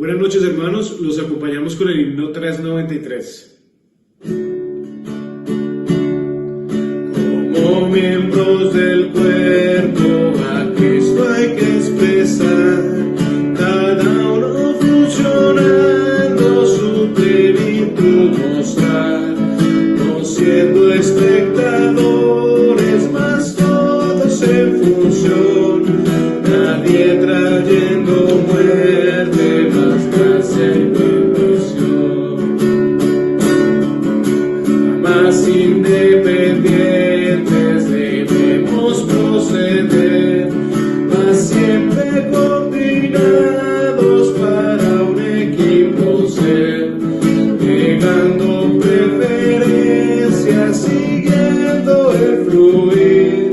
Buenas noches, hermanos. Los acompañamos con el himno 393. Como miembros del cuerpo, a Cristo hay que expresar, cada uno funcionando su plenitud mostrar, no siendo espectadores, mas todos en función, nadie trayendo muerte, mas gracia y bendición. Más independientes debemos proceder, mas siempre coordinados para un equipo ser, llegando preferencias, siguiendo el fluir,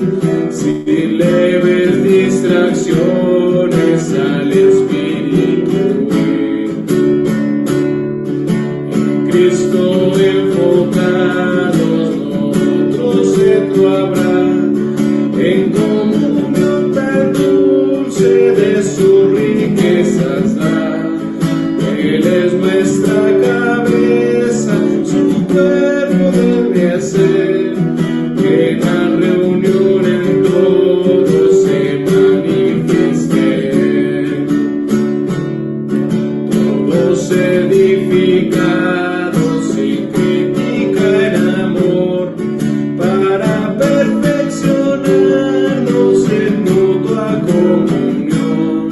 sin leves distracciones al espíritu ir. En Cristo enfocados nosotros centro habrá, en comunión tan dulce de sus riquezas da. Él es nuestra cabeza, su cuerpo debe ser, que en la reunión en todos se manifieste. Todos edificados sin crítica en amor, para perfeccionarnos en mutua comunión,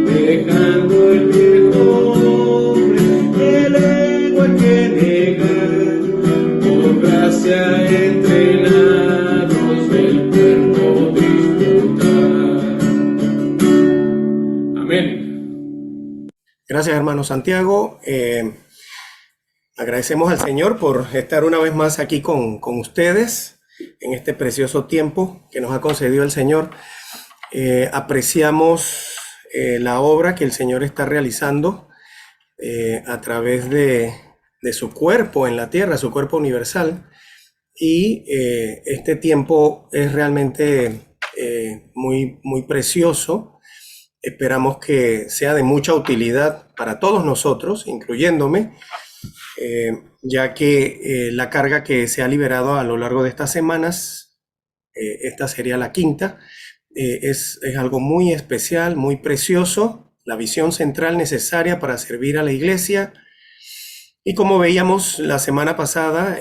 dejando el viejo hombre, el ego hay que negar, por gracia entrenados del cuerpo disfrutar. Amén. Gracias, hermano Santiago. Agradecemos al Señor por estar una vez más aquí con ustedes en este precioso tiempo que nos ha concedido el Señor. Apreciamos la obra que el Señor está realizando a través de su cuerpo en la tierra, su cuerpo universal. Y este tiempo es realmente muy precioso. Esperamos que sea de mucha utilidad para todos nosotros, incluyéndome, ya que la carga que se ha liberado a lo largo de estas semanas, esta sería la quinta, es algo muy especial, muy precioso, la visión central necesaria para servir a la iglesia. Y como veíamos la semana pasada,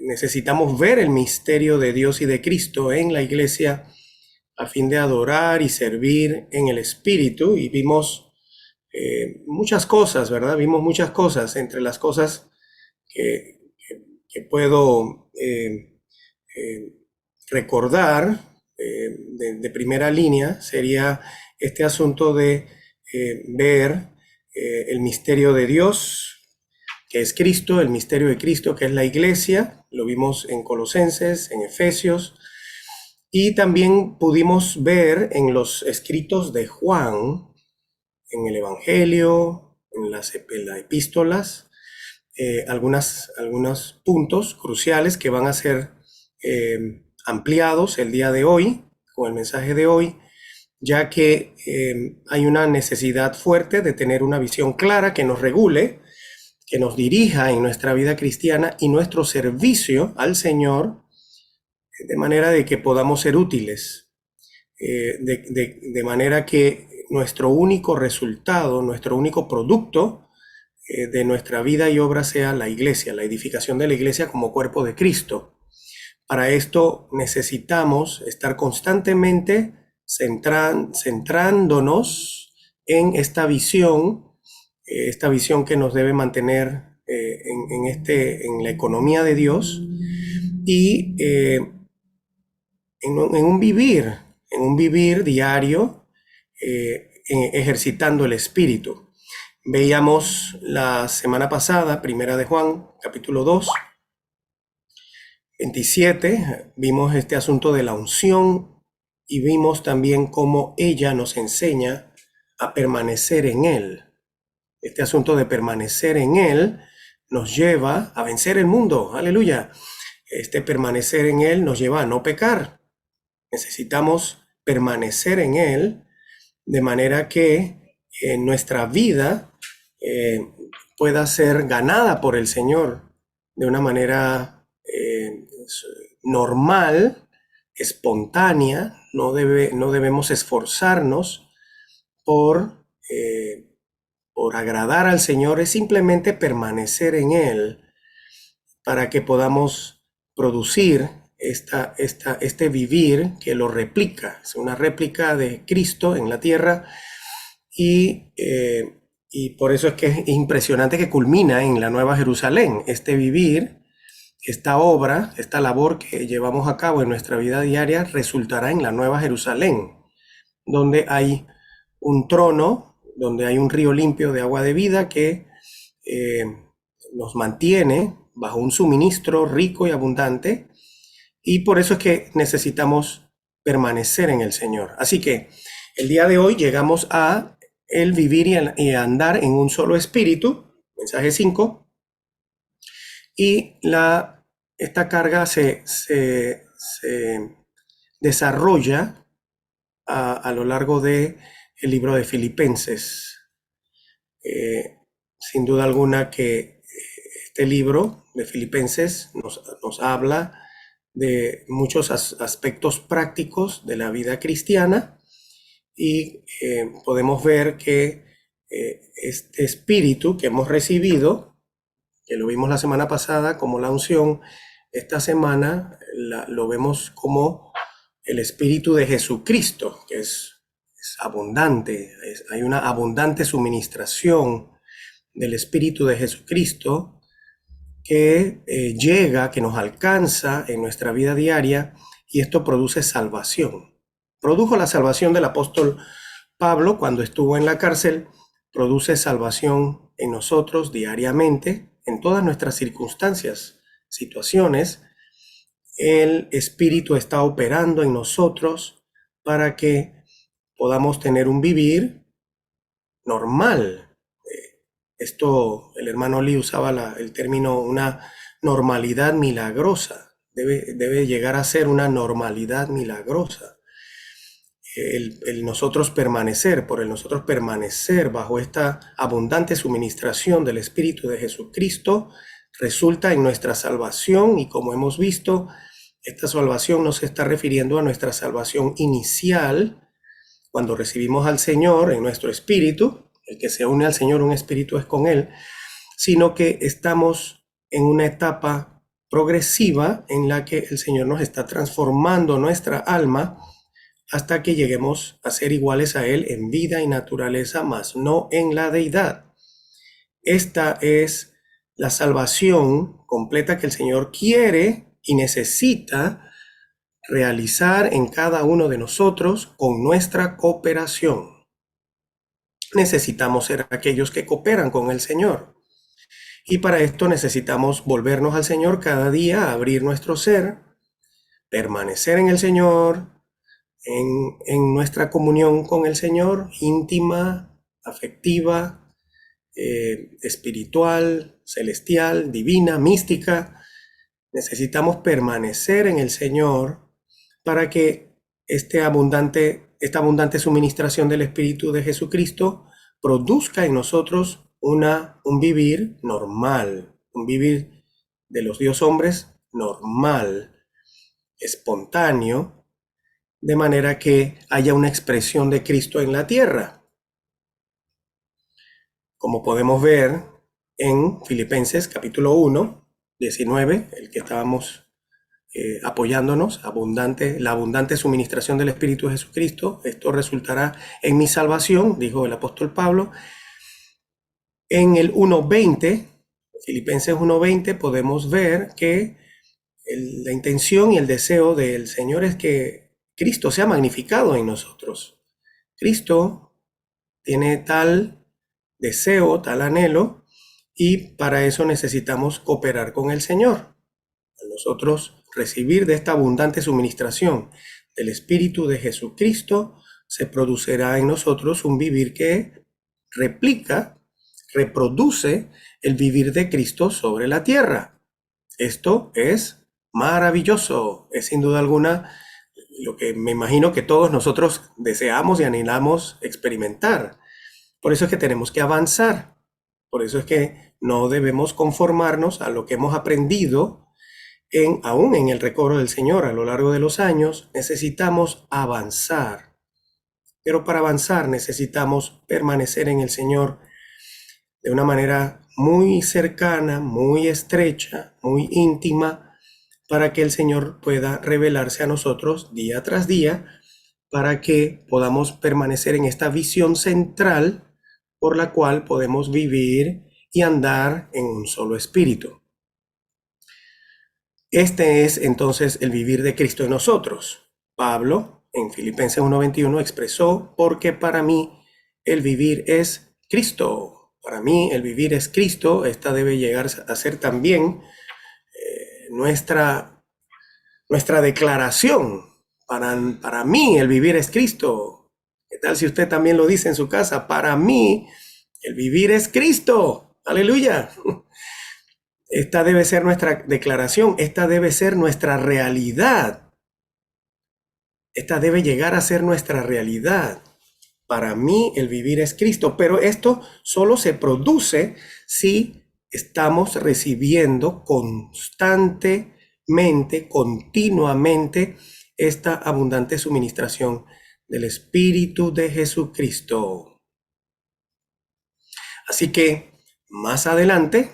necesitamos ver el misterio de Dios y de Cristo en la iglesia a fin de adorar y servir en el Espíritu. Y vimos muchas cosas, ¿verdad? Vimos muchas cosas. Entre las cosas que puedo recordar de primera línea sería este asunto de ver el misterio de Dios, que es Cristo, el misterio de Cristo, que es la iglesia. Lo vimos en Colosenses, en Efesios, y también pudimos ver en los escritos de Juan, en el Evangelio, en las epístolas, algunos puntos cruciales que van a ser ampliados el día de hoy, con el mensaje de hoy, ya que hay una necesidad fuerte de tener una visión clara que nos regule, que nos dirija en nuestra vida cristiana y nuestro servicio al Señor, de manera de que podamos ser útiles, de manera que nuestro único resultado, nuestro único producto de nuestra vida y obra sea la iglesia, la edificación de la iglesia como cuerpo de Cristo. Para esto necesitamos estar constantemente centrándonos en esta visión que nos debe mantener en la economía de Dios y en un vivir diario, ejercitando el Espíritu. Veíamos la semana pasada, Primera de Juan, capítulo 2, 27, vimos este asunto de la unción y vimos también cómo ella nos enseña a permanecer en Él. Este asunto de permanecer en Él nos lleva a vencer el mundo. Aleluya. Este permanecer en Él nos lleva a no pecar. Necesitamos permanecer en Él de manera que nuestra vida eh, pueda ser ganada por el Señor de una manera normal, espontánea. No debemos esforzarnos por, por agradar al Señor, es simplemente permanecer en Él para que podamos producir este vivir que lo replica. Es una réplica de Cristo en la tierra y por eso es que es impresionante que culmina en la Nueva Jerusalén. Este vivir, esta obra, esta labor que llevamos a cabo en nuestra vida diaria resultará en la Nueva Jerusalén, donde hay un trono, donde hay un río limpio de agua de vida que eh, nos mantiene bajo un suministro rico y abundante, y por eso es que necesitamos permanecer en el Señor. Así que el día de hoy llegamos a el vivir y andar en un solo espíritu, mensaje 5, y esta carga se desarrolla a lo largo del libro de Filipenses. Sin duda alguna que este libro de Filipenses nos habla de muchos aspectos prácticos de la vida cristiana y podemos ver que este espíritu que hemos recibido, que lo vimos la semana pasada como la unción, esta semana lo vemos como el espíritu de Jesucristo, que es abundante, hay una abundante suministración del espíritu de Jesucristo que llega, que nos alcanza en nuestra vida diaria, y esto produce salvación. Produjo la salvación del apóstol Pablo cuando estuvo en la cárcel, produce salvación en nosotros diariamente, en todas nuestras circunstancias, situaciones. El Espíritu está operando en nosotros para que podamos tener un vivir normal. El hermano Lee usaba el término una normalidad milagrosa. Debe llegar a ser una normalidad milagrosa. Nosotros permanecer bajo esta abundante suministración del Espíritu de Jesucristo resulta en nuestra salvación, y como hemos visto, esta salvación no se está refiriendo a nuestra salvación inicial, cuando recibimos al Señor en nuestro espíritu. El que se une al Señor, un espíritu es con Él, sino que estamos en una etapa progresiva en la que el Señor nos está transformando nuestra alma hasta que lleguemos a ser iguales a Él en vida y naturaleza, mas no en la deidad. Esta es la salvación completa que el Señor quiere y necesita realizar en cada uno de nosotros con nuestra cooperación. Necesitamos ser aquellos que cooperan con el Señor. Y para esto necesitamos volvernos al Señor cada día, abrir nuestro ser, permanecer en el Señor, en nuestra comunión con el Señor, íntima, afectiva, espiritual, celestial, divina, mística. Necesitamos permanecer en el Señor para que esta abundante suministración del Espíritu de Jesucristo produzca en nosotros un vivir normal, un vivir de los Dios hombres normal, espontáneo, de manera que haya una expresión de Cristo en la tierra. Como podemos ver en Filipenses capítulo 1, 19, el que estábamos apoyándonos, la abundante suministración del Espíritu de Jesucristo, esto resultará en mi salvación, dijo el apóstol Pablo. En el 1:20, Filipenses 1:20, podemos ver que la intención y el deseo del Señor es que Cristo sea magnificado en nosotros. Cristo tiene tal deseo, tal anhelo, y para eso necesitamos cooperar con el Señor. Nosotros recibir de esta abundante suministración del Espíritu de Jesucristo, se producirá en nosotros un vivir que reproduce el vivir de Cristo sobre la tierra. Esto es maravilloso, es sin duda alguna lo que me imagino que todos nosotros deseamos y anhelamos experimentar. Por eso es que tenemos que avanzar. Por eso es que no debemos conformarnos a lo que hemos aprendido aún en el recobro del Señor a lo largo de los años. Necesitamos avanzar. Pero para avanzar necesitamos permanecer en el Señor de una manera muy cercana, muy estrecha, muy íntima, para que el Señor pueda revelarse a nosotros día tras día, para que podamos permanecer en esta visión central por la cual podemos vivir y andar en un solo espíritu. Este es entonces el vivir de Cristo en nosotros. Pablo, en Filipenses 1:21, expresó: porque para mí el vivir es Cristo. Para mí el vivir es Cristo. Esta debe llegar a ser también nuestra declaración. Para mí el vivir es Cristo. ¿Qué tal si usted también lo dice en su casa? Para mí el vivir es Cristo. Aleluya. Esta debe ser nuestra declaración, esta debe ser nuestra realidad. Esta debe llegar a ser nuestra realidad. Para mí el vivir es Cristo, pero esto solo se produce si estamos recibiendo constantemente, continuamente, esta abundante suministración del Espíritu de Jesucristo. Así que más adelante,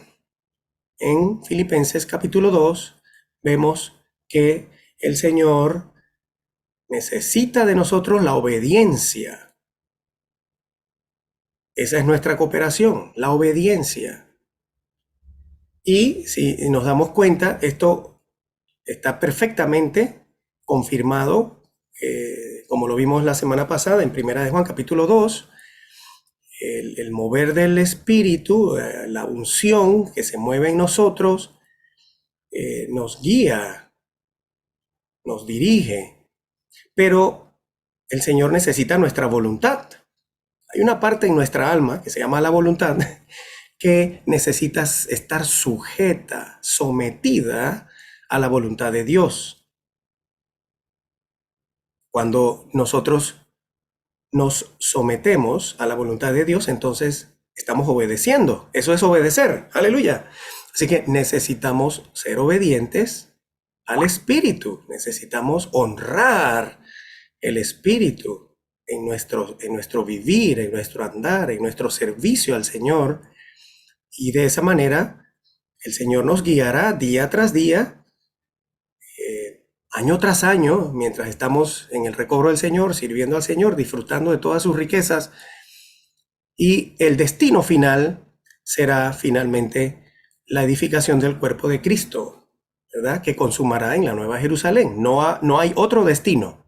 en Filipenses capítulo 2, vemos que el Señor necesita de nosotros la obediencia. Esa es nuestra cooperación, la obediencia. Y si nos damos cuenta, esto está perfectamente confirmado, como lo vimos la semana pasada en Primera de Juan capítulo 2, el mover del Espíritu, la unción que se mueve en nosotros, nos guía, nos dirige, pero el Señor necesita nuestra voluntad. Hay una parte en nuestra alma que se llama la voluntad que necesita estar sujeta, sometida a la voluntad de Dios. Cuando nosotros nos sometemos a la voluntad de Dios, entonces estamos obedeciendo. Eso es obedecer. Aleluya. Así que necesitamos ser obedientes al Espíritu. Necesitamos honrar el Espíritu en nuestro vivir, en nuestro andar, en nuestro servicio al Señor. Y de esa manera el Señor nos guiará día tras día, año tras año, mientras estamos en el recobro del Señor, sirviendo al Señor, disfrutando de todas sus riquezas. Y el destino final será finalmente la edificación del cuerpo de Cristo, ¿verdad? Que consumará en la Nueva Jerusalén. No hay otro destino.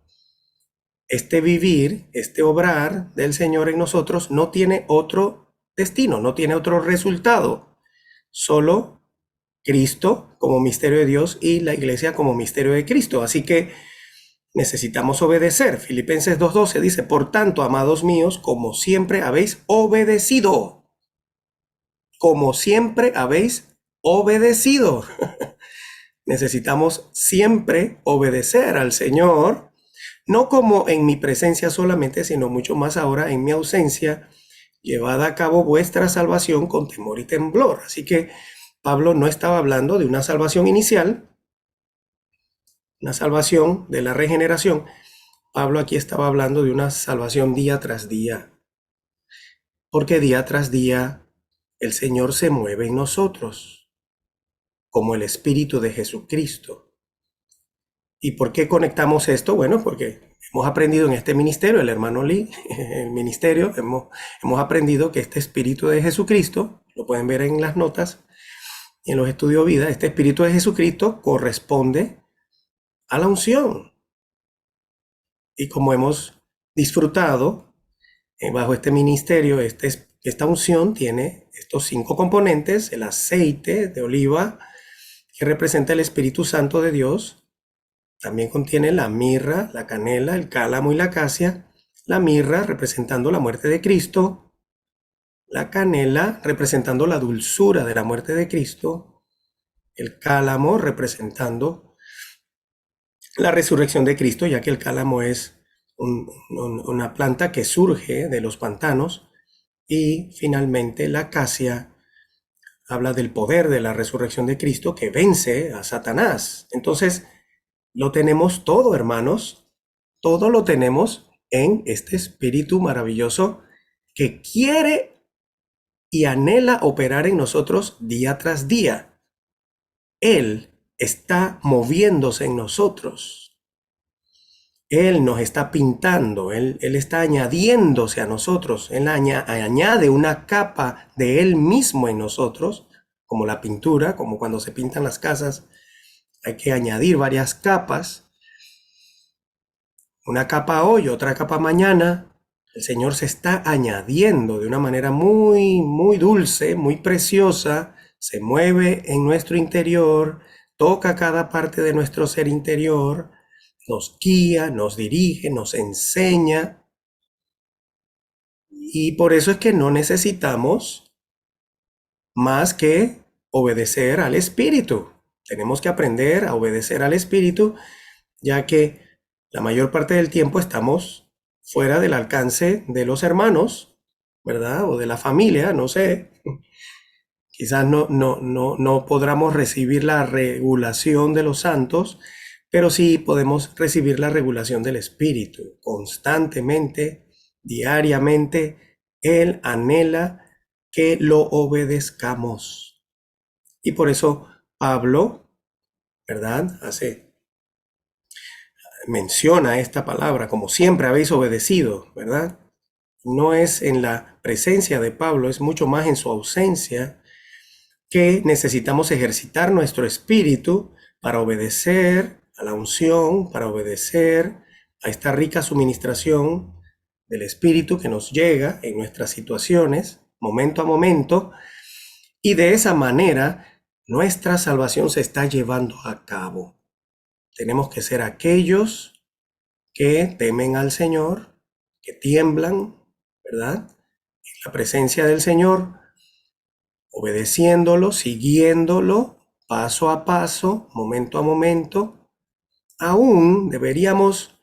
Este vivir, este obrar del Señor en nosotros no tiene otro destino, no tiene otro resultado. Solo Cristo como misterio de Dios y la iglesia como misterio de Cristo. Así que necesitamos obedecer. Filipenses 2:12 dice: por tanto, amados míos, como siempre habéis obedecido. Como siempre habéis obedecido. Necesitamos siempre obedecer al Señor, no como en mi presencia solamente, sino mucho más ahora en mi ausencia. Llevad a cabo vuestra salvación con temor y temblor. Así que Pablo no estaba hablando de una salvación inicial, una salvación de la regeneración. Pablo aquí estaba hablando de una salvación día tras día, porque día tras día el Señor se mueve en nosotros, como el Espíritu de Jesucristo. ¿Y por qué conectamos esto? Bueno, porque hemos aprendido en este ministerio, el hermano Lee, el ministerio, hemos aprendido que este Espíritu de Jesucristo, lo pueden ver en las notas, en los estudios vida, este Espíritu de Jesucristo corresponde a la unción. Y como hemos disfrutado bajo este ministerio, esta unción tiene estos 5 componentes: el aceite de oliva, que representa el Espíritu Santo de Dios. También contiene la mirra, la canela, el cálamo y la acacia. La mirra representando la muerte de Cristo, la canela representando la dulzura de la muerte de Cristo, el cálamo representando la resurrección de Cristo, ya que el cálamo es una planta que surge de los pantanos, y finalmente la acacia habla del poder de la resurrección de Cristo que vence a Satanás. Entonces, lo tenemos todo, hermanos. Todo lo tenemos en este Espíritu maravilloso que quiere y anhela operar en nosotros día tras día. Él está moviéndose en nosotros. Él nos está pintando, Él está añadiéndose a nosotros. Él añade una capa de Él mismo en nosotros, como la pintura, como cuando se pintan las casas. Hay que añadir varias capas. Una capa hoy, otra capa mañana. El Señor se está añadiendo de una manera muy, muy dulce, muy preciosa. Se mueve en nuestro interior, toca cada parte de nuestro ser interior, nos guía, nos dirige, nos enseña. Y por eso es que no necesitamos más que obedecer al Espíritu. Tenemos que aprender a obedecer al Espíritu, ya que la mayor parte del tiempo estamos fuera del alcance de los hermanos, ¿verdad? O de la familia, no sé. Quizás no podamos recibir la regulación de los santos, pero sí podemos recibir la regulación del Espíritu constantemente, diariamente. Él anhela que lo obedezcamos. Y por eso Pablo, ¿verdad? Menciona esta palabra, como siempre habéis obedecido, ¿verdad? No es en la presencia de Pablo, es mucho más en su ausencia, que necesitamos ejercitar nuestro espíritu para obedecer a la unción, para obedecer a esta rica suministración del Espíritu que nos llega en nuestras situaciones, momento a momento, y de esa manera nuestra salvación se está llevando a cabo. Tenemos que ser aquellos que temen al Señor, que tiemblan, ¿verdad? En la presencia del Señor, obedeciéndolo, siguiéndolo, paso a paso, momento a momento. Aún deberíamos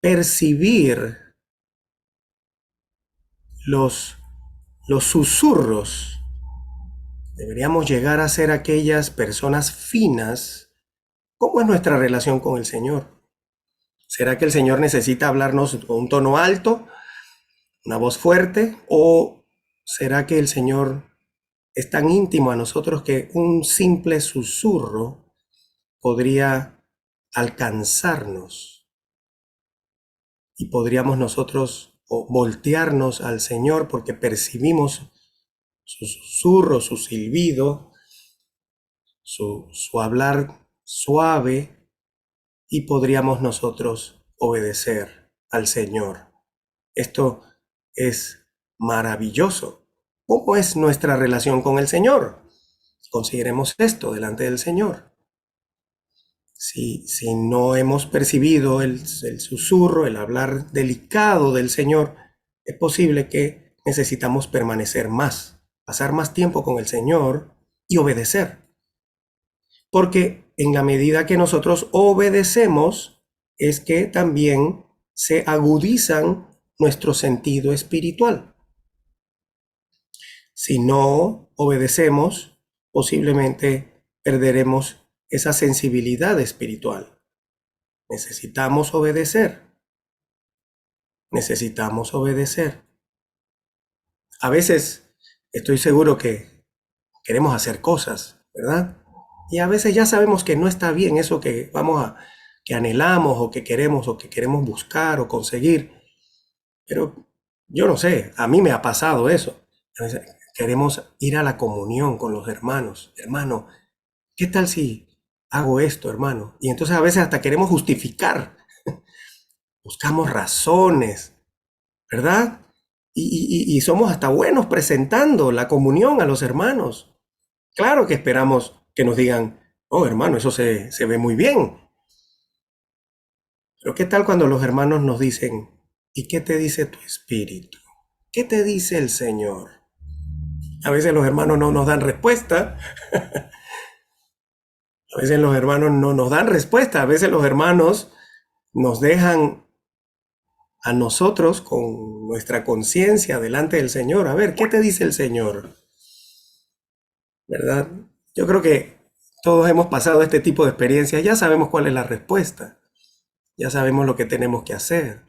percibir los, los susurros. Deberíamos llegar a ser aquellas personas finas. ¿Cómo es nuestra relación con el Señor? ¿Será que el Señor necesita hablarnos con un tono alto, una voz fuerte? ¿O será que el Señor es tan íntimo a nosotros que un simple susurro podría alcanzarnos y podríamos nosotros voltearnos al Señor porque percibimos su susurro, su silbido, su hablar suave, y podríamos nosotros obedecer al Señor? Esto es maravilloso. ¿Cómo es nuestra relación con el Señor? Consideremos esto delante del Señor. Si no hemos percibido el susurro, el hablar delicado del Señor, es posible que necesitamos permanecer más, pasar más tiempo con el Señor y obedecer. Porque en la medida que nosotros obedecemos, es que también se agudizan nuestro sentido espiritual. Si no obedecemos, posiblemente perderemos esa sensibilidad espiritual. Necesitamos obedecer. Necesitamos obedecer. A veces estoy seguro que queremos hacer cosas, ¿verdad? Y a veces ya sabemos que no está bien eso que anhelamos o que queremos buscar o conseguir. Pero yo no sé, a mí me ha pasado eso. A veces queremos ir a la comunión con los hermanos. Hermano, ¿qué tal si hago esto, hermano? Y entonces a veces hasta queremos justificar. Buscamos razones, ¿verdad? Y somos hasta buenos presentando la comunión a los hermanos. Claro que esperamos que nos digan, oh hermano, eso se ve muy bien. Pero ¿qué tal cuando los hermanos nos dicen, ¿y qué te dice tu espíritu? ¿Qué te dice el Señor? A veces los hermanos no nos dan respuesta. A veces los hermanos no nos dan respuesta. A veces los hermanos nos dejan a nosotros con nuestra conciencia delante del Señor. A ver, ¿qué te dice el Señor? ¿verdad? Yo creo que todos hemos pasado este tipo de experiencias, ya sabemos cuál es la respuesta, ya sabemos lo que tenemos que hacer.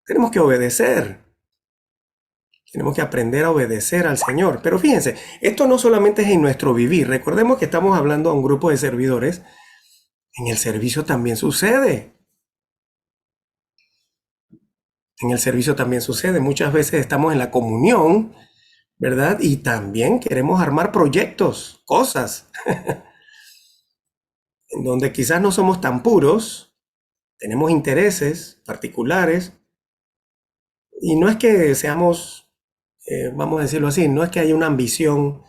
Tenemos que obedecer, tenemos que aprender a obedecer al Señor. Pero fíjense, esto no solamente es en nuestro vivir, recordemos que estamos hablando a un grupo de servidores, en el servicio también sucede. En el servicio también sucede. Muchas veces estamos en la comunión, ¿verdad? Y también queremos armar proyectos, cosas, en donde quizás no somos tan puros, tenemos intereses particulares, y no es que seamos, vamos a decirlo así, no es que haya una ambición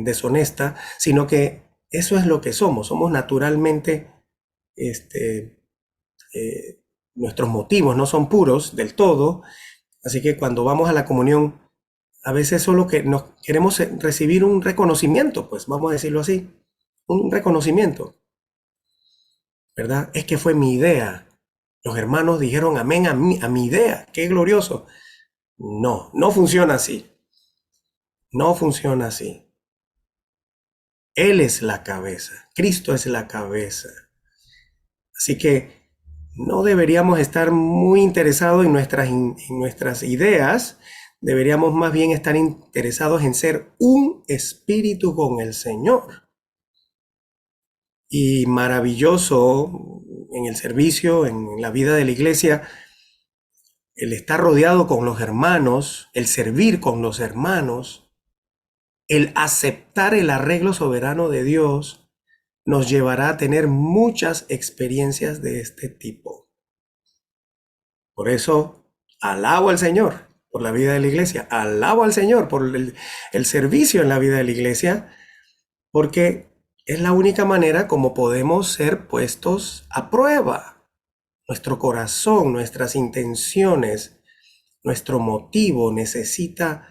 deshonesta, sino que eso es lo que somos naturalmente, este, nuestros motivos no son puros del todo, así que cuando vamos a la comunión, a veces solo que nos queremos recibir un reconocimiento, pues vamos a decirlo así, un reconocimiento, ¿verdad? Es que fue mi idea. Los hermanos dijeron amén a mi idea, qué glorioso. No, no funciona así, no funciona así. Él es la cabeza, Cristo es la cabeza. Así que no deberíamos estar muy interesados en nuestras ideas, deberíamos más bien estar interesados en ser un espíritu con el Señor. Y maravilloso en el servicio, en la vida de la iglesia, el estar rodeado con los hermanos, el servir con los hermanos, el aceptar el arreglo soberano de Dios, nos llevará a tener muchas experiencias de este tipo. Por eso, alabo al Señor por la vida de la iglesia, alabo al Señor por el servicio en la vida de la iglesia, porque es la única manera como podemos ser puestos a prueba. Nuestro corazón, nuestras intenciones, nuestro motivo necesita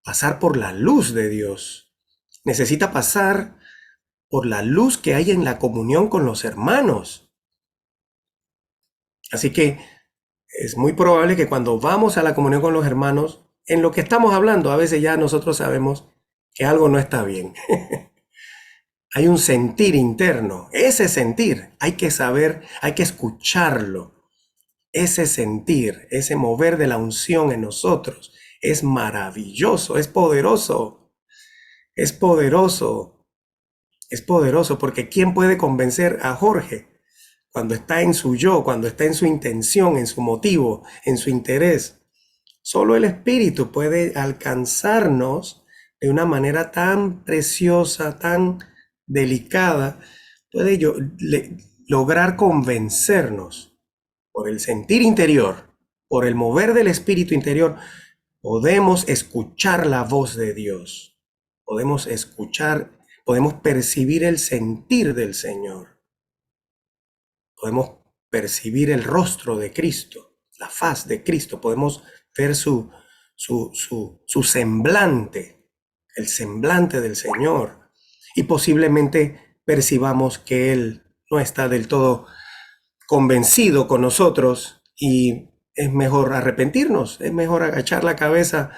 pasar por la luz de Dios. Necesita pasar por la luz que hay en la comunión con los hermanos. Así que es muy probable que cuando vamos a la comunión con los hermanos, en lo que estamos hablando, a veces ya nosotros sabemos que algo no está bien. Hay un sentir interno. Ese sentir hay que saber, hay que escucharlo. Ese sentir, ese mover de la unción en nosotros es maravilloso, es poderoso, es poderoso, es poderoso, porque ¿quién puede convencer a Jorge cuando está en su yo, cuando está en su intención, en su motivo, en su interés? Solo el Espíritu puede alcanzarnos de una manera tan preciosa, tan delicada, puede lograr convencernos por el sentir interior, por el mover del espíritu interior, podemos escuchar la voz de Dios. Podemos escuchar, podemos percibir el sentir del Señor. Podemos percibir el rostro de Cristo, la faz de Cristo. Podemos ver su semblante, el semblante del Señor. Y posiblemente percibamos que Él no está del todo convencido con nosotros y es mejor arrepentirnos, es mejor agachar la cabeza,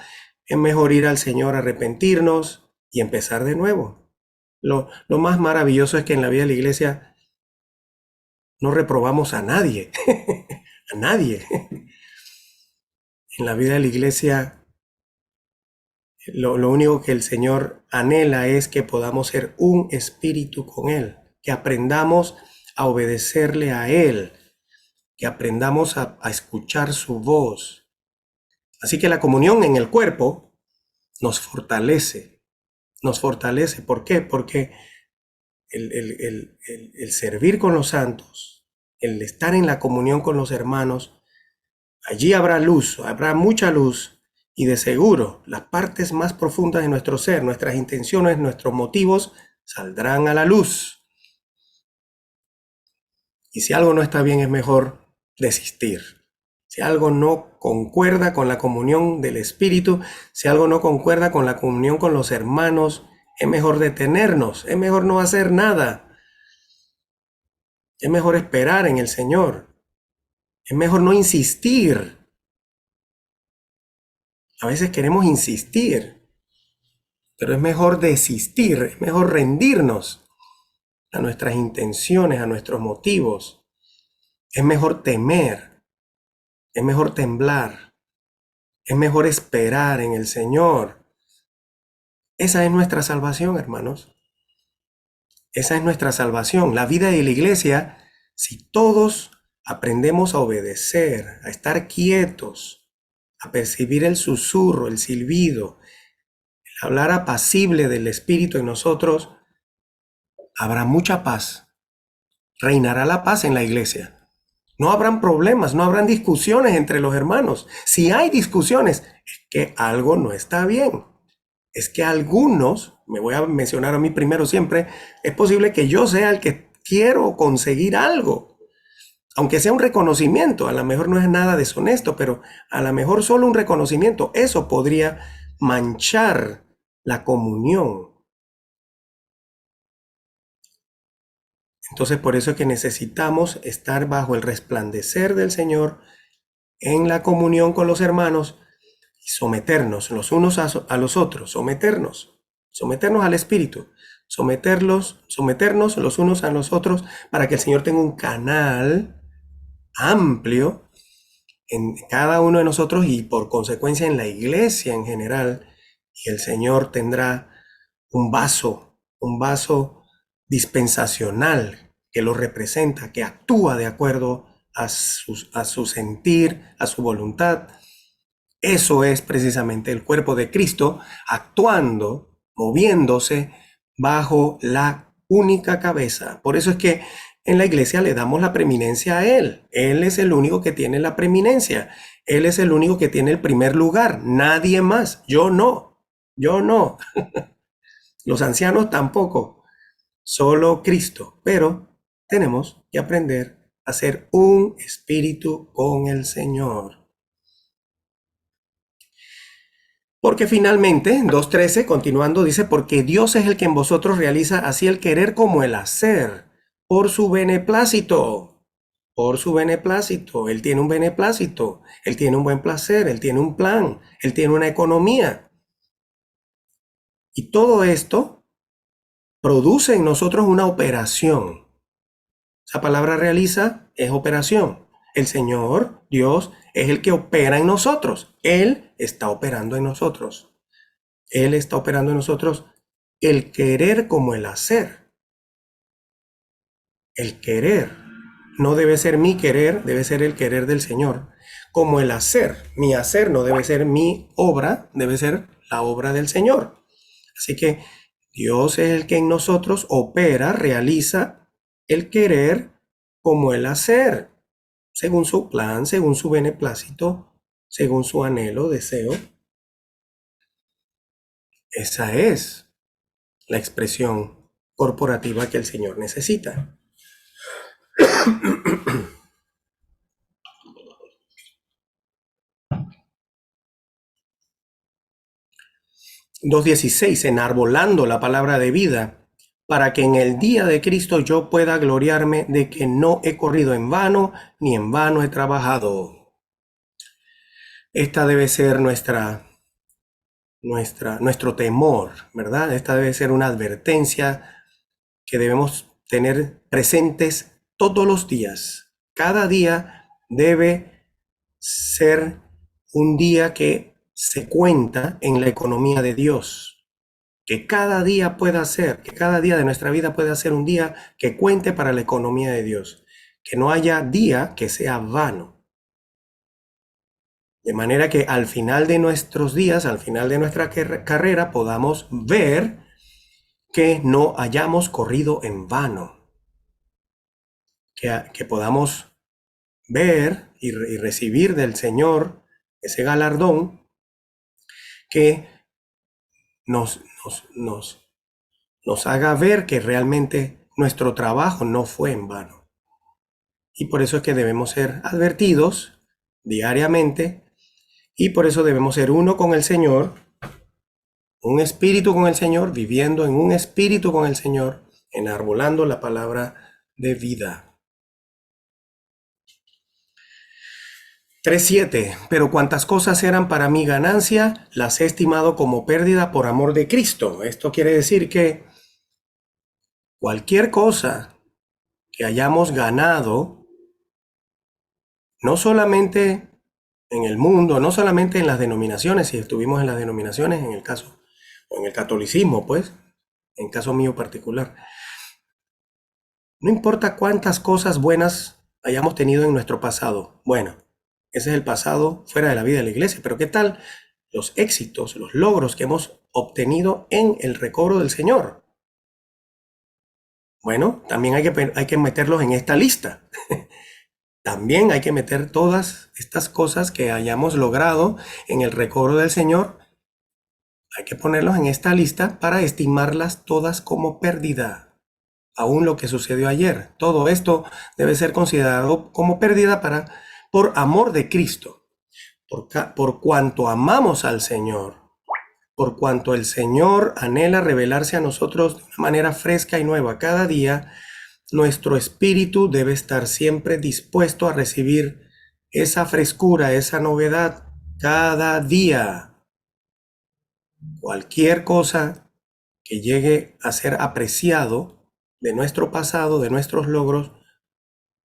es mejor ir al Señor, arrepentirnos y empezar de nuevo. Lo más maravilloso es que en la vida de la iglesia no reprobamos a nadie, a nadie. En la vida de la iglesia lo único que el Señor anhela es que podamos ser un espíritu con Él, que aprendamos a obedecerle a Él, que aprendamos a escuchar su voz. Así que la comunión en el cuerpo nos fortalece, nos fortalece. ¿Por qué? Porque el servir con los santos, el estar en la comunión con los hermanos, allí habrá luz, habrá mucha luz, y de seguro las partes más profundas de nuestro ser, nuestras intenciones, nuestros motivos, saldrán a la luz. Y si algo no está bien, es mejor desistir. Si algo no concuerda con la comunión del Espíritu, si algo no concuerda con la comunión con los hermanos, es mejor detenernos, es mejor no hacer nada. Es mejor esperar en el Señor. Es mejor no insistir. A veces queremos insistir. Pero es mejor desistir, es mejor rendirnos a nuestras intenciones, a nuestros motivos. Es mejor temer, es mejor temblar, es mejor esperar en el Señor. Esa es nuestra salvación, hermanos. Esa es nuestra salvación. La vida de la iglesia, si todos aprendemos a obedecer, a estar quietos, a percibir el susurro, el silbido, el hablar apacible del Espíritu en nosotros, habrá mucha paz. Reinará la paz en la iglesia. No habrán problemas, no habrán discusiones entre los hermanos. Si hay discusiones, es que algo no está bien. Es que algunos, me voy a mencionar a mí primero siempre, es posible que yo sea el que quiero conseguir algo. Aunque sea un reconocimiento, a lo mejor no es nada deshonesto, pero a lo mejor solo un reconocimiento, eso podría manchar la comunión. Entonces por eso es que necesitamos estar bajo el resplandecer del Señor en la comunión con los hermanos y someternos los unos a los otros, someternos al Espíritu, someternos los unos a los otros para que el Señor tenga un canal amplio en cada uno de nosotros y por consecuencia en la iglesia en general, y el Señor tendrá un vaso dispensacional que lo representa, que actúa de acuerdo a su sentir, a su voluntad. Eso es precisamente el cuerpo de Cristo actuando, moviéndose bajo la única cabeza. Por eso es que en la iglesia le damos la preeminencia a Él. Él es el único que tiene la preeminencia. Él es el único que tiene el primer lugar. Nadie más. Yo no. Yo no. Los ancianos tampoco. Solo Cristo. Pero tenemos que aprender a ser un espíritu con el Señor. Porque finalmente, en 2:13, continuando, dice, porque Dios es el que en vosotros realiza así el querer como el hacer, por su beneplácito, por su beneplácito. Él tiene un beneplácito, Él tiene un buen placer, Él tiene un plan, Él tiene una economía. Y todo esto produce en nosotros una operación. Esa palabra realiza es operación. El Señor, Dios, es el que opera en nosotros. Él está operando en nosotros. Él está operando en nosotros el querer como el hacer. El querer no debe ser mi querer, debe ser el querer del Señor. Como el hacer, mi hacer no debe ser mi obra, debe ser la obra del Señor. Así que Dios es el que en nosotros opera, realiza el querer como el hacer, según su plan, según su beneplácito, según su anhelo, deseo. Esa es la expresión corporativa que el Señor necesita. 2:16, enarbolando la palabra de vida, para que en el día de Cristo yo pueda gloriarme de que no he corrido en vano, ni en vano he trabajado. Esta debe ser nuestro temor, ¿verdad? Esta debe ser una advertencia que debemos tener presentes todos los días. Cada día debe ser un día que se cuenta en la economía de Dios. Que cada día pueda ser, que cada día de nuestra vida pueda ser un día que cuente para la economía de Dios. Que no haya día que sea vano. De manera que al final de nuestros días, al final de nuestra carrera, podamos ver que no hayamos corrido en vano. Que podamos ver y recibir del Señor ese galardón que nos haga ver que realmente nuestro trabajo no fue en vano. Y por eso es que debemos ser advertidos diariamente y por eso debemos ser uno con el Señor, un espíritu con el Señor, viviendo en un espíritu con el Señor, enarbolando la palabra de vida. 3:7. Pero cuantas cosas eran para mí ganancia, las he estimado como pérdida por amor de Cristo. Esto quiere decir que cualquier cosa que hayamos ganado, no solamente en el mundo, no solamente en las denominaciones, si estuvimos en las denominaciones, en el caso, o en el catolicismo, pues, en caso mío particular, no importa cuántas cosas buenas hayamos tenido en nuestro pasado. Bueno, ese es el pasado fuera de la vida de la iglesia, pero ¿qué tal los éxitos, los logros que hemos obtenido en el recobro del Señor? Bueno, también hay que meterlos en esta lista. También hay que meter todas estas cosas que hayamos logrado en el recobro del Señor. Hay que ponerlos en esta lista para estimarlas todas como pérdida. Aún lo que sucedió ayer. Todo esto debe ser considerado como pérdida por amor de Cristo. Por cuanto amamos al Señor. Por cuanto el Señor anhela revelarse a nosotros de una manera fresca y nueva cada día, nuestro espíritu debe estar siempre dispuesto a recibir esa frescura, esa novedad cada día. Cualquier cosa que llegue a ser apreciado de nuestro pasado, de nuestros logros,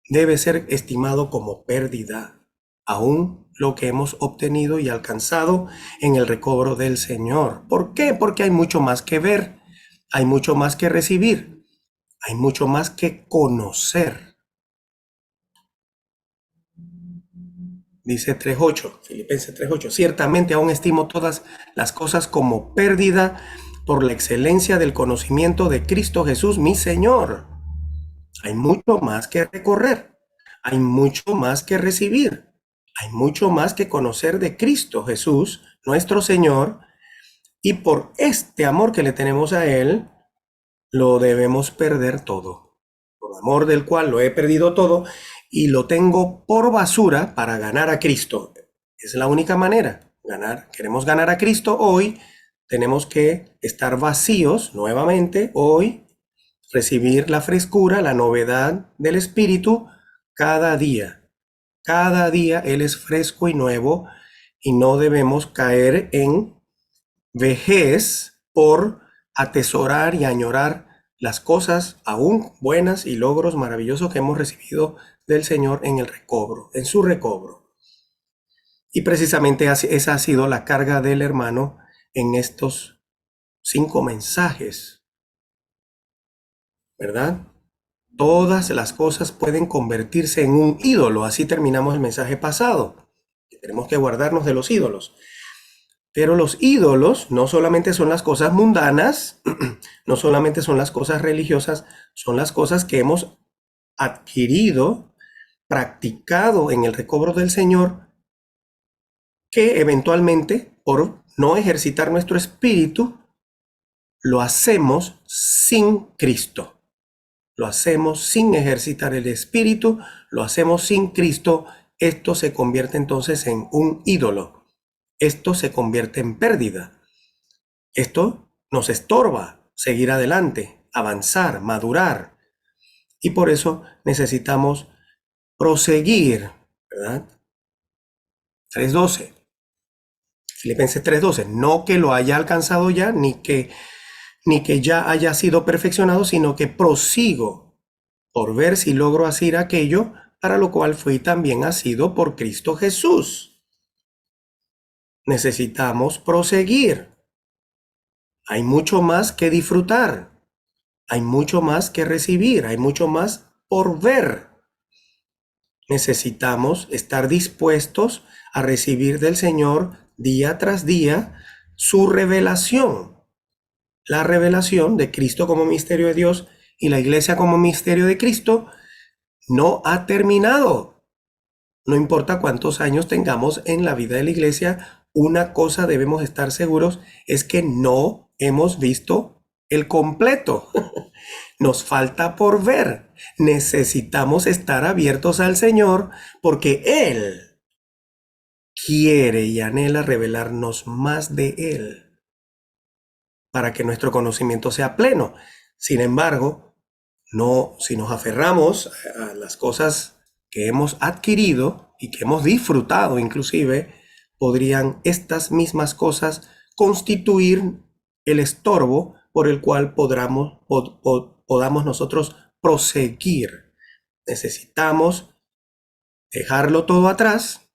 debe ser estimado como pérdida, aún lo que hemos obtenido y alcanzado en el recobro del Señor. ¿Por qué? Porque hay mucho más que ver, hay mucho más que recibir, hay mucho más que conocer. Dice 3:8, Filipenses 3:8, ciertamente aún estimo todas las cosas como pérdida por la excelencia del conocimiento de Cristo Jesús, mi Señor. Hay mucho más que recorrer, hay mucho más que recibir, hay mucho más que conocer de Cristo Jesús, nuestro Señor, y por este amor que le tenemos a Él, lo debemos perder todo. Por amor del cual lo he perdido todo y lo tengo por basura para ganar a Cristo. Es la única manera. Queremos ganar a Cristo hoy, tenemos que estar vacíos nuevamente hoy, recibir la frescura, la novedad del Espíritu cada día. Cada día Él es fresco y nuevo y no debemos caer en vejez por atesorar y añorar las cosas aún buenas y logros maravillosos que hemos recibido del Señor en el recobro, en su recobro. Y precisamente esa ha sido la carga del hermano en estos 5 mensajes, ¿verdad? Todas las cosas pueden convertirse en un ídolo. Así terminamos el mensaje pasado. Tenemos que guardarnos de los ídolos. Pero los ídolos no solamente son las cosas mundanas, no solamente son las cosas religiosas, son las cosas que hemos adquirido, practicado en el recobro del Señor, que eventualmente, por no ejercitar nuestro espíritu, lo hacemos sin Cristo. Lo hacemos sin ejercitar el espíritu, lo hacemos sin Cristo. Esto se convierte entonces en un ídolo. Esto se convierte en pérdida. Esto nos estorba seguir adelante, avanzar, madurar. Y por eso necesitamos proseguir, ¿verdad? 3:12. Filipenses 3:12. No que lo haya alcanzado ya, ni que ya haya sido perfeccionado, sino que prosigo por ver si logro hacer aquello para lo cual fui también asido por Cristo Jesús. Necesitamos proseguir. Hay mucho más que disfrutar. Hay mucho más que recibir. Hay mucho más por ver. Necesitamos estar dispuestos a recibir del Señor día tras día su revelación. La revelación de Cristo como misterio de Dios y la iglesia como misterio de Cristo no ha terminado. No importa cuántos años tengamos en la vida de la iglesia, una cosa debemos estar seguros es que no hemos visto el completo. Nos falta por ver. Necesitamos estar abiertos al Señor porque Él quiere y anhela revelarnos más de Él para que nuestro conocimiento sea pleno. Sin embargo, no, si nos aferramos a las cosas que hemos adquirido, y que hemos disfrutado inclusive, podrían estas mismas cosas constituir el estorbo por el cual podamos nosotros proseguir. Necesitamos dejarlo todo atrás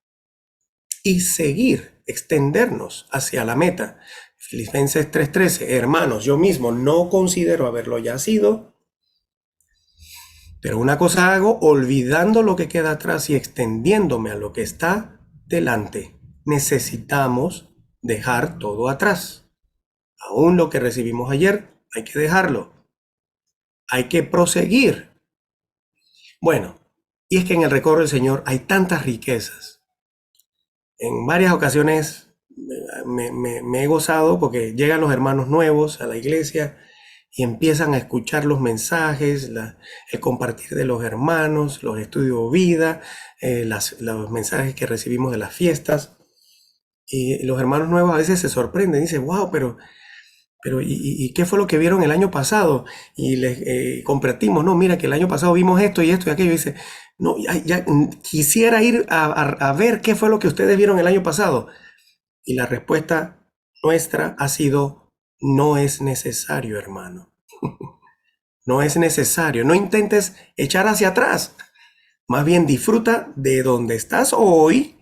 y seguir, extendernos hacia la meta. Filipenses 3:13, hermanos, yo mismo no considero haberlo ya sido, pero una cosa hago, olvidando lo que queda atrás y extendiéndome a lo que está delante. Necesitamos dejar todo atrás. Aún lo que recibimos ayer, hay que dejarlo. Hay que proseguir. Bueno, y es que en el recorrido del Señor hay tantas riquezas. En varias ocasiones me he gozado porque llegan los hermanos nuevos a la iglesia y empiezan a escuchar los mensajes, el compartir de los hermanos, los estudios de vida, los mensajes que recibimos de las fiestas. Y los hermanos nuevos a veces se sorprenden, dicen, wow, pero ¿y qué fue lo que vieron el año pasado? Y les compartimos, no, mira que el año pasado vimos esto y esto y aquello. Y dice, no, ya, quisiera ir a ver qué fue lo que ustedes vieron el año pasado. Y la respuesta nuestra ha sido, no es necesario, hermano. No es necesario. No intentes echar hacia atrás. Más bien disfruta de donde estás hoy,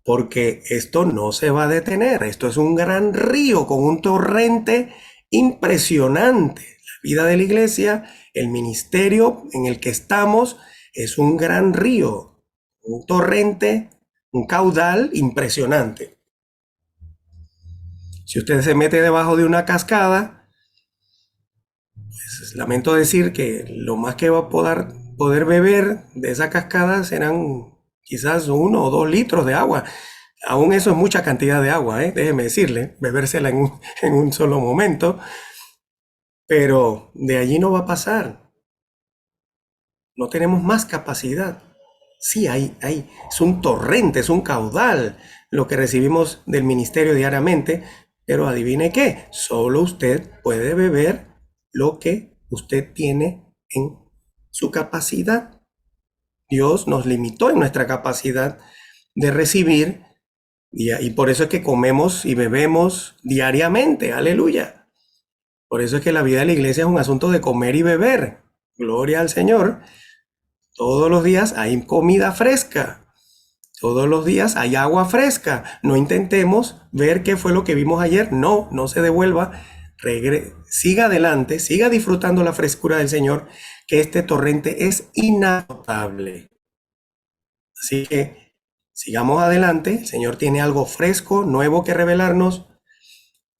porque esto no se va a detener. Esto es un gran río con un torrente impresionante. La vida de la iglesia, el ministerio en el que estamos, es un gran río, un torrente, un caudal impresionante. Si usted se mete debajo de una cascada, pues lamento decir que lo más que va a poder beber de esa cascada serán quizás 1 o 2 litros de agua. Aún eso es mucha cantidad de agua, déjeme decirle, bebérsela en un solo momento, pero de allí no va a pasar. No tenemos más capacidad. Sí, es un torrente, es un caudal lo que recibimos del ministerio diariamente, pero adivine qué, solo usted puede beber lo que usted tiene en su capacidad. Dios nos limitó en nuestra capacidad de recibir y por eso es que comemos y bebemos diariamente, aleluya. Por eso es que la vida de la iglesia es un asunto de comer y beber. Gloria al Señor. Todos los días hay comida fresca. Todos los días hay agua fresca. No intentemos ver qué fue lo que vimos ayer. No se devuelva. Siga adelante, siga disfrutando la frescura del Señor, que este torrente es inagotable. Así que sigamos adelante. El Señor tiene algo fresco, nuevo que revelarnos.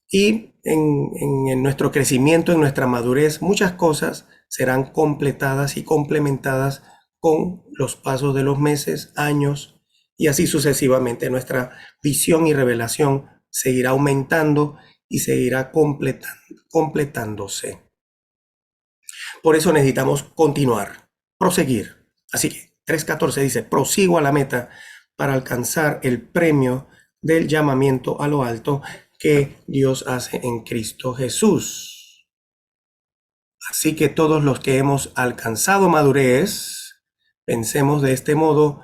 Y en nuestro crecimiento, en nuestra madurez, muchas cosas serán completadas y complementadas con los pasos de los meses, años y así sucesivamente. Nuestra visión y revelación seguirá aumentando y seguirá completándose. Por eso necesitamos continuar, proseguir. Así que 3:14 dice, prosigo a la meta para alcanzar el premio del llamamiento a lo alto que Dios hace en Cristo Jesús. Así que todos los que hemos alcanzado madurez, pensemos de este modo,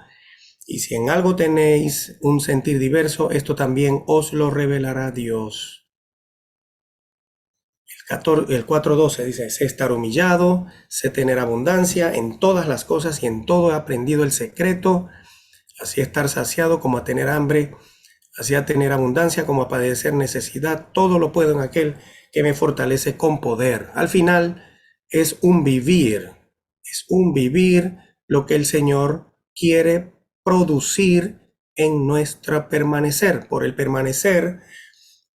y si en algo tenéis un sentir diverso, esto también os lo revelará Dios. El 4:12 dice, sé estar humillado, sé tener abundancia en todas las cosas y en todo he aprendido el secreto, así estar saciado como a tener hambre, así a tener abundancia como a padecer necesidad, todo lo puedo en aquel que me fortalece con poder. Al final es un vivir lo que el Señor quiere producir en nuestro permanecer, por el permanecer,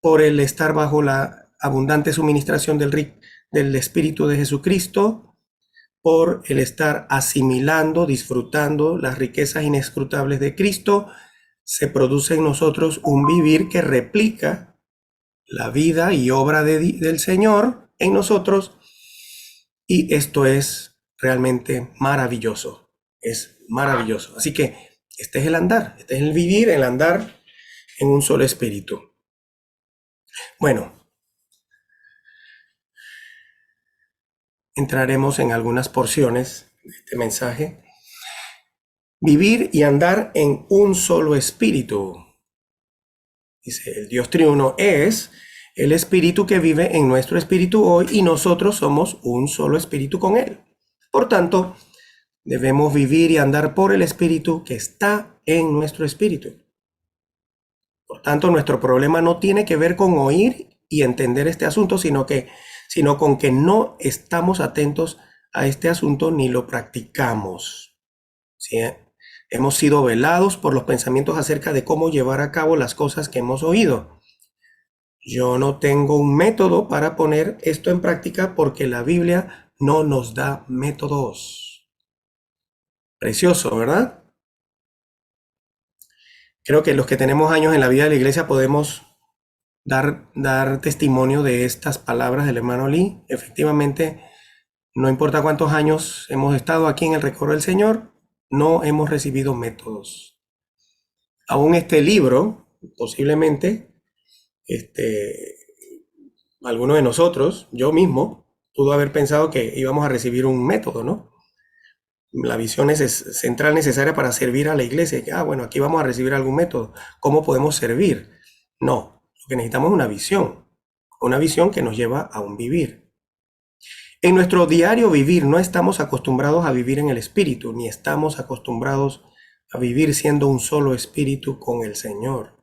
por el estar bajo la abundante suministración del Espíritu de Jesucristo, por el estar asimilando, disfrutando las riquezas inescrutables de Cristo, se produce en nosotros un vivir que replica la vida y obra del Señor en nosotros, y esto es realmente maravilloso, es maravilloso. Así que este es el andar, este es el vivir, el andar en un solo espíritu. Bueno, entraremos en algunas porciones de este mensaje. vivir y andar en un solo espíritu. Dice, el Dios triuno es el espíritu que vive en nuestro espíritu hoy y nosotros somos un solo espíritu con él. Por tanto, debemos vivir y andar por el espíritu que está en nuestro espíritu. Por tanto, nuestro problema no tiene que ver con oír y entender este asunto, sino con que no estamos atentos a este asunto ni lo practicamos. ¿Sí? Hemos sido velados por los pensamientos acerca de cómo llevar a cabo las cosas que hemos oído. Yo no tengo un método para poner esto en práctica porque la Biblia no nos da métodos. Precioso, ¿verdad? Creo que los que tenemos años en la vida de la iglesia podemos dar testimonio de estas palabras del hermano Lee. Efectivamente, no importa cuántos años hemos estado aquí en el recorrido del Señor, no hemos recibido métodos. Aún este libro, posiblemente, alguno de nosotros, yo mismo, pudo haber pensado que íbamos a recibir un método, ¿no? La visión es central necesaria para servir a la iglesia. Que, bueno, aquí vamos a recibir algún método. ¿Cómo podemos servir? No, lo que necesitamos es una visión que nos lleva a un vivir. En nuestro diario vivir no estamos acostumbrados a vivir en el espíritu, ni estamos acostumbrados a vivir siendo un solo espíritu con el Señor.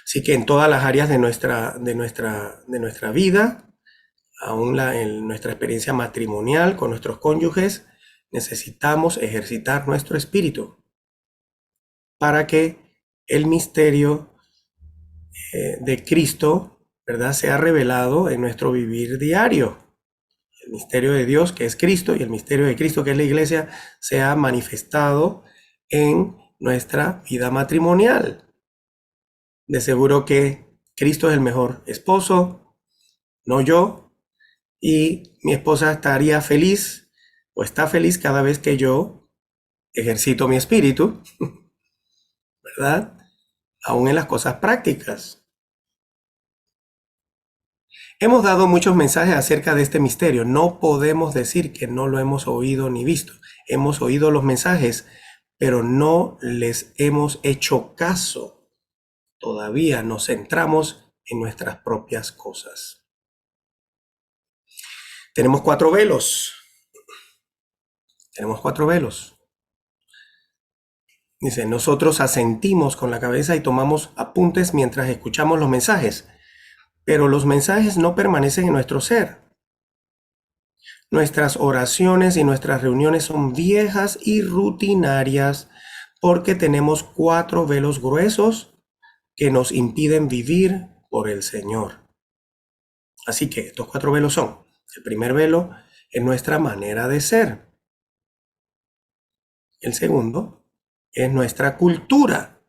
Así que en todas las áreas de nuestra vida, aún en nuestra experiencia matrimonial con nuestros cónyuges, necesitamos ejercitar nuestro espíritu para que el misterio de Cristo, ¿verdad?, sea revelado en nuestro vivir diario. El misterio de Dios, que es Cristo, y el misterio de Cristo, que es la iglesia, sea manifestado en nuestra vida matrimonial. De seguro que Cristo es el mejor esposo, no yo, y mi esposa estaría feliz o está feliz cada vez que yo ejercito mi espíritu, ¿verdad? Aún en las cosas prácticas. Hemos dado muchos mensajes acerca de este misterio. No podemos decir que no lo hemos oído ni visto. Hemos oído los mensajes, pero no les hemos hecho caso. Todavía nos centramos en nuestras propias cosas. Tenemos 4 velos. Dice, nosotros asentimos con la cabeza y tomamos apuntes mientras escuchamos los mensajes, pero los mensajes no permanecen en nuestro ser. Nuestras oraciones y nuestras reuniones son viejas y rutinarias porque tenemos 4 velos gruesos que nos impiden vivir por el Señor. Así que estos 4 velos son: el primer velo es nuestra manera de ser. El segundo es nuestra cultura.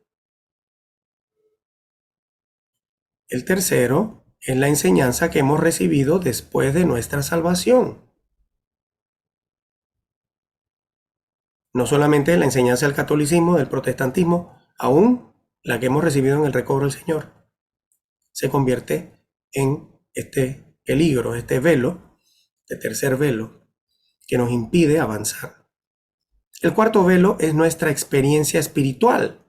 El tercero es la enseñanza que hemos recibido después de nuestra salvación. No solamente la enseñanza del catolicismo, del protestantismo, aún la que hemos recibido en el recobro del Señor, se convierte en este peligro, este velo, este tercer velo, que nos impide avanzar. El cuarto velo es nuestra experiencia espiritual.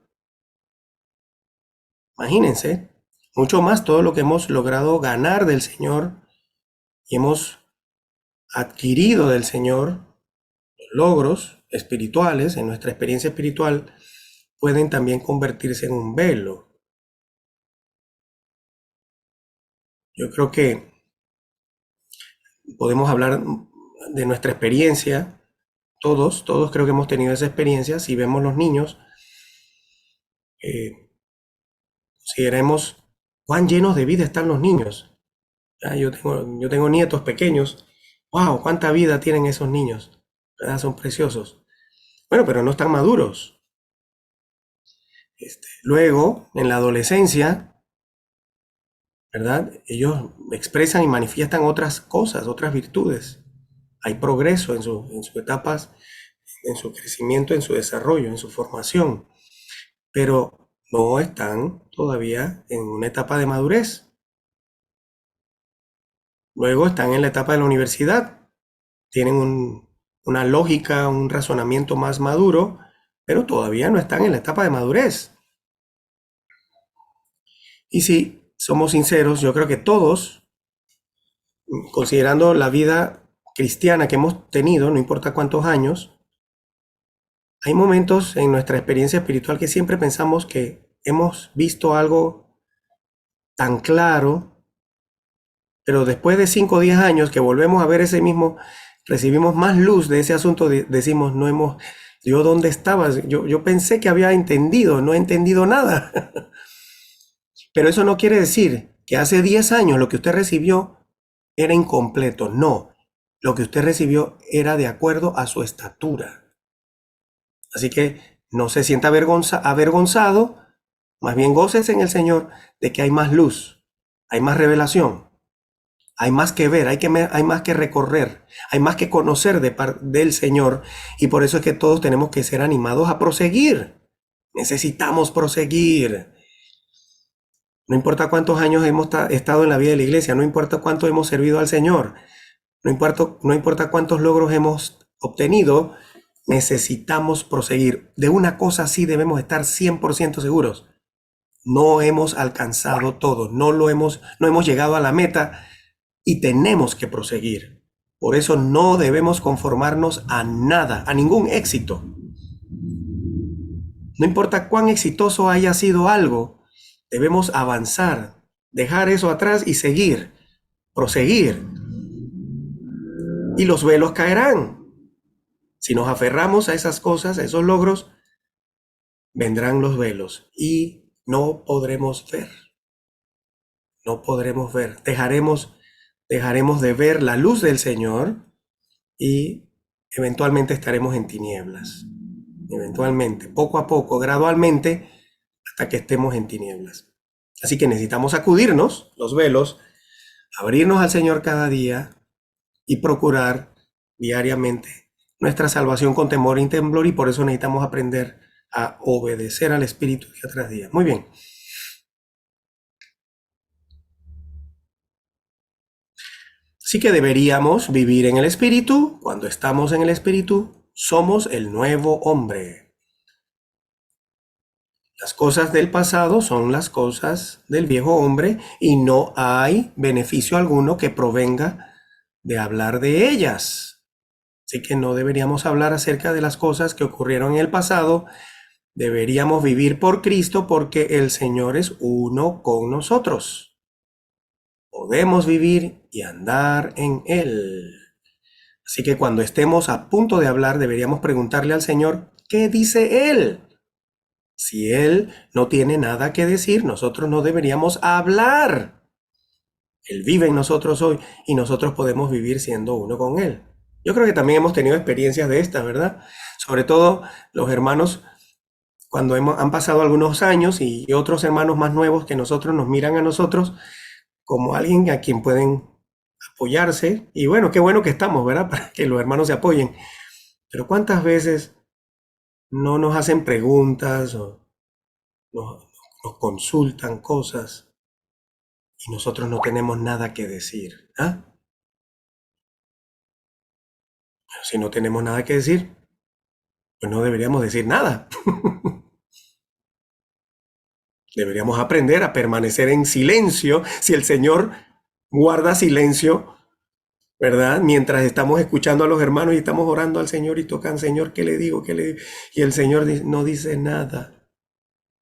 Imagínense, mucho más todo lo que hemos logrado ganar del Señor y hemos adquirido del Señor, los logros espirituales en nuestra experiencia espiritual, pueden también convertirse en un velo. Yo creo que podemos hablar de nuestra experiencia. Todos creo que hemos tenido esa experiencia. Si vemos los niños, consideremos cuán llenos de vida están los niños. Yo tengo nietos pequeños. ¡Wow! ¡Cuánta vida tienen esos niños! ¿Verdad? Son preciosos. Bueno, pero no están maduros. Luego, en la adolescencia, ¿verdad?, ellos expresan y manifiestan otras cosas, otras virtudes. Hay progreso en sus etapas, en su crecimiento, en su desarrollo, en su formación, pero no están todavía en una etapa de madurez. Luego están en la etapa de la universidad, tienen una lógica, un razonamiento más maduro, pero todavía no están en la etapa de madurez. Y si somos sinceros, yo creo que todos, considerando la vida cristiana que hemos tenido, no importa cuántos años, hay momentos en nuestra experiencia espiritual que siempre pensamos que hemos visto algo tan claro, pero después de 5 o 10 años que volvemos a ver ese mismo, recibimos más luz de ese asunto, decimos, no hemos, yo dónde estaba, yo pensé que había entendido, no he entendido nada. Pero eso no quiere decir que hace 10 años lo que usted recibió era incompleto, no, lo que usted recibió era de acuerdo a su estatura. Así que no se sienta avergonzado, más bien gócese en el Señor de que hay más luz, hay más revelación, hay más que ver, hay más que recorrer, hay más que conocer del Señor, y por eso es que todos tenemos que ser animados a proseguir. Necesitamos proseguir. No importa cuántos años hemos estado en la vida de la iglesia, no importa cuánto hemos servido al Señor, no importa cuántos logros hemos obtenido, necesitamos proseguir. De una cosa sí debemos estar 100% seguros. No hemos alcanzado todo, no hemos llegado a la meta y tenemos que proseguir. Por eso no debemos conformarnos a nada, a ningún éxito. No importa cuán exitoso haya sido algo, debemos avanzar, dejar eso atrás y seguir, proseguir. Y los velos caerán. Si nos aferramos a esas cosas, a esos logros, vendrán los velos y no podremos ver. No podremos ver. Dejaremos de ver la luz del Señor y eventualmente estaremos en tinieblas. Eventualmente, poco a poco, gradualmente, hasta que estemos en tinieblas. Así que necesitamos sacudirnos los velos, abrirnos al Señor cada día y procurar diariamente nuestra salvación con temor y temblor, y por eso necesitamos aprender a obedecer al Espíritu día tras día. Muy bien. Así que deberíamos vivir en el Espíritu. Cuando estamos en el Espíritu, somos el nuevo hombre. Las cosas del pasado son las cosas del viejo hombre y no hay beneficio alguno que provenga de hablar de ellas. Así que no deberíamos hablar acerca de las cosas que ocurrieron en el pasado. Deberíamos vivir por Cristo porque el Señor es uno con nosotros. Podemos vivir y andar en Él. Así que cuando estemos a punto de hablar, deberíamos preguntarle al Señor, ¿qué dice Él? Si Él no tiene nada que decir, nosotros no deberíamos hablar. Él vive en nosotros hoy y nosotros podemos vivir siendo uno con Él. Yo creo que también hemos tenido experiencias de estas, ¿verdad? Sobre todo los hermanos, cuando han pasado algunos años y otros hermanos más nuevos que nosotros nos miran a nosotros como alguien a quien pueden apoyarse. Y bueno, qué bueno que estamos, ¿verdad? Para que los hermanos se apoyen. Pero ¿cuántas veces no nos hacen preguntas o nos consultan cosas y nosotros no tenemos nada que decir? ¿Ah? Pero si no tenemos nada que decir, pues no deberíamos decir nada. Deberíamos aprender a permanecer en silencio. Si el Señor guarda silencio, ¿verdad? Mientras estamos escuchando a los hermanos y estamos orando al Señor y tocan, Señor, ¿qué le digo? ¿Qué le digo? Y el Señor no dice nada.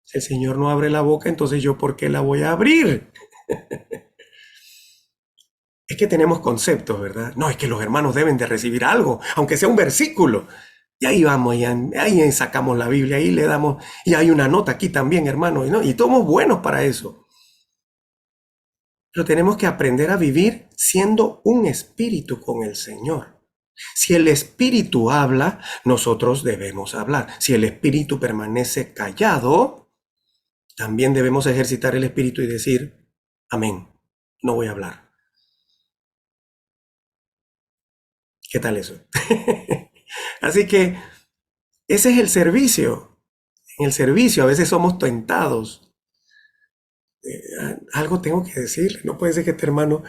Si el Señor no abre la boca, entonces yo, ¿por qué la voy a abrir? Es que tenemos conceptos, ¿verdad? No, es que los hermanos deben de recibir algo, aunque sea un versículo. Y ahí vamos, y ahí sacamos la Biblia, ahí le damos, y hay una nota aquí también, hermano, ¿no? Y somos buenos para eso. Pero tenemos que aprender a vivir siendo un espíritu con el Señor. Si el espíritu habla, nosotros debemos hablar. Si el espíritu permanece callado, también debemos ejercitar el espíritu y decir, amén, no voy a hablar. ¿Qué tal eso? Así que ese es el servicio. En el servicio a veces somos tentados. Algo tengo que decirle. No puede ser que este hermano,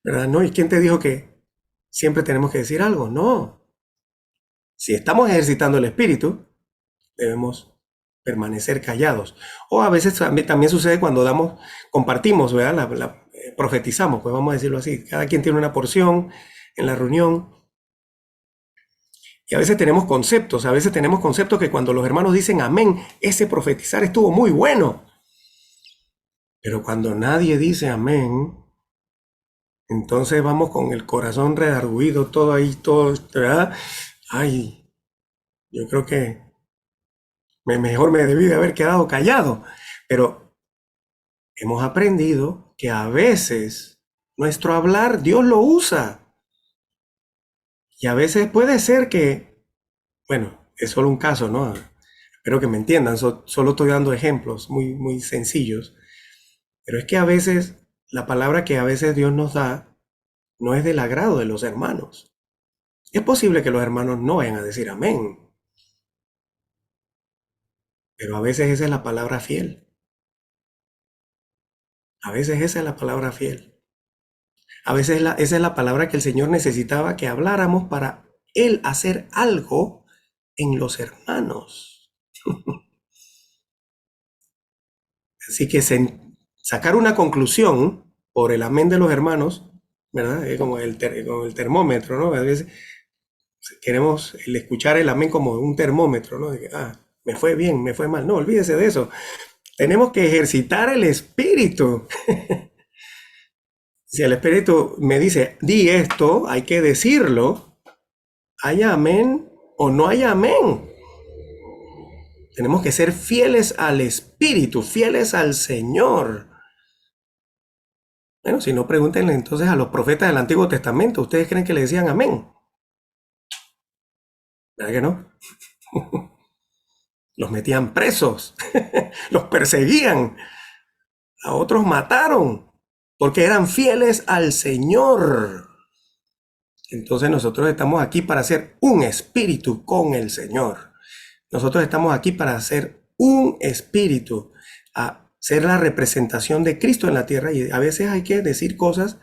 ¿verdad? No, ¿y quién te dijo que siempre tenemos que decir algo? No. Si estamos ejercitando el espíritu, debemos permanecer callados. O a veces también sucede cuando compartimos, ¿verdad? Profetizamos, pues vamos a decirlo así. Cada quien tiene una porción en la reunión. Y a veces tenemos conceptos que cuando los hermanos dicen amén, ese profetizar estuvo muy bueno. Pero cuando nadie dice amén, entonces vamos con el corazón redarguido, todo ahí, todo, ¿verdad? Ay, yo creo que mejor me debí de haber quedado callado. Pero hemos aprendido que a veces nuestro hablar Dios lo usa. Y a veces puede ser que, bueno, es solo un caso, ¿no? Espero que me entiendan, solo estoy dando ejemplos muy, muy sencillos. Pero es que a veces la palabra que a veces Dios nos da no es del agrado de los hermanos. Es posible que los hermanos no vayan a decir amén, pero a veces esa es la palabra fiel. A veces esa es la palabra fiel. A veces esa es la palabra que el Señor necesitaba que habláramos para Él hacer algo en los hermanos. Así que sacar una conclusión por el amén de los hermanos, ¿verdad? Es como como el termómetro, ¿no? A veces queremos escuchar el amén como un termómetro, ¿no? De que, me fue bien, me fue mal. No, olvídese de eso. Tenemos que ejercitar el espíritu. Si el espíritu me dice, di esto, hay que decirlo. ¿Haya amén o no haya amén? Tenemos que ser fieles al espíritu, fieles al Señor. Bueno, si no, pregúntenle entonces a los profetas del Antiguo Testamento. ¿Ustedes creen que le decían amén? ¿Verdad que no? Los metían presos, los perseguían, a otros mataron, porque eran fieles al Señor. Entonces nosotros estamos aquí para hacer un espíritu con el Señor. Nosotros estamos aquí para hacer un espíritu, a ser la representación de Cristo en la tierra, y a veces hay que decir cosas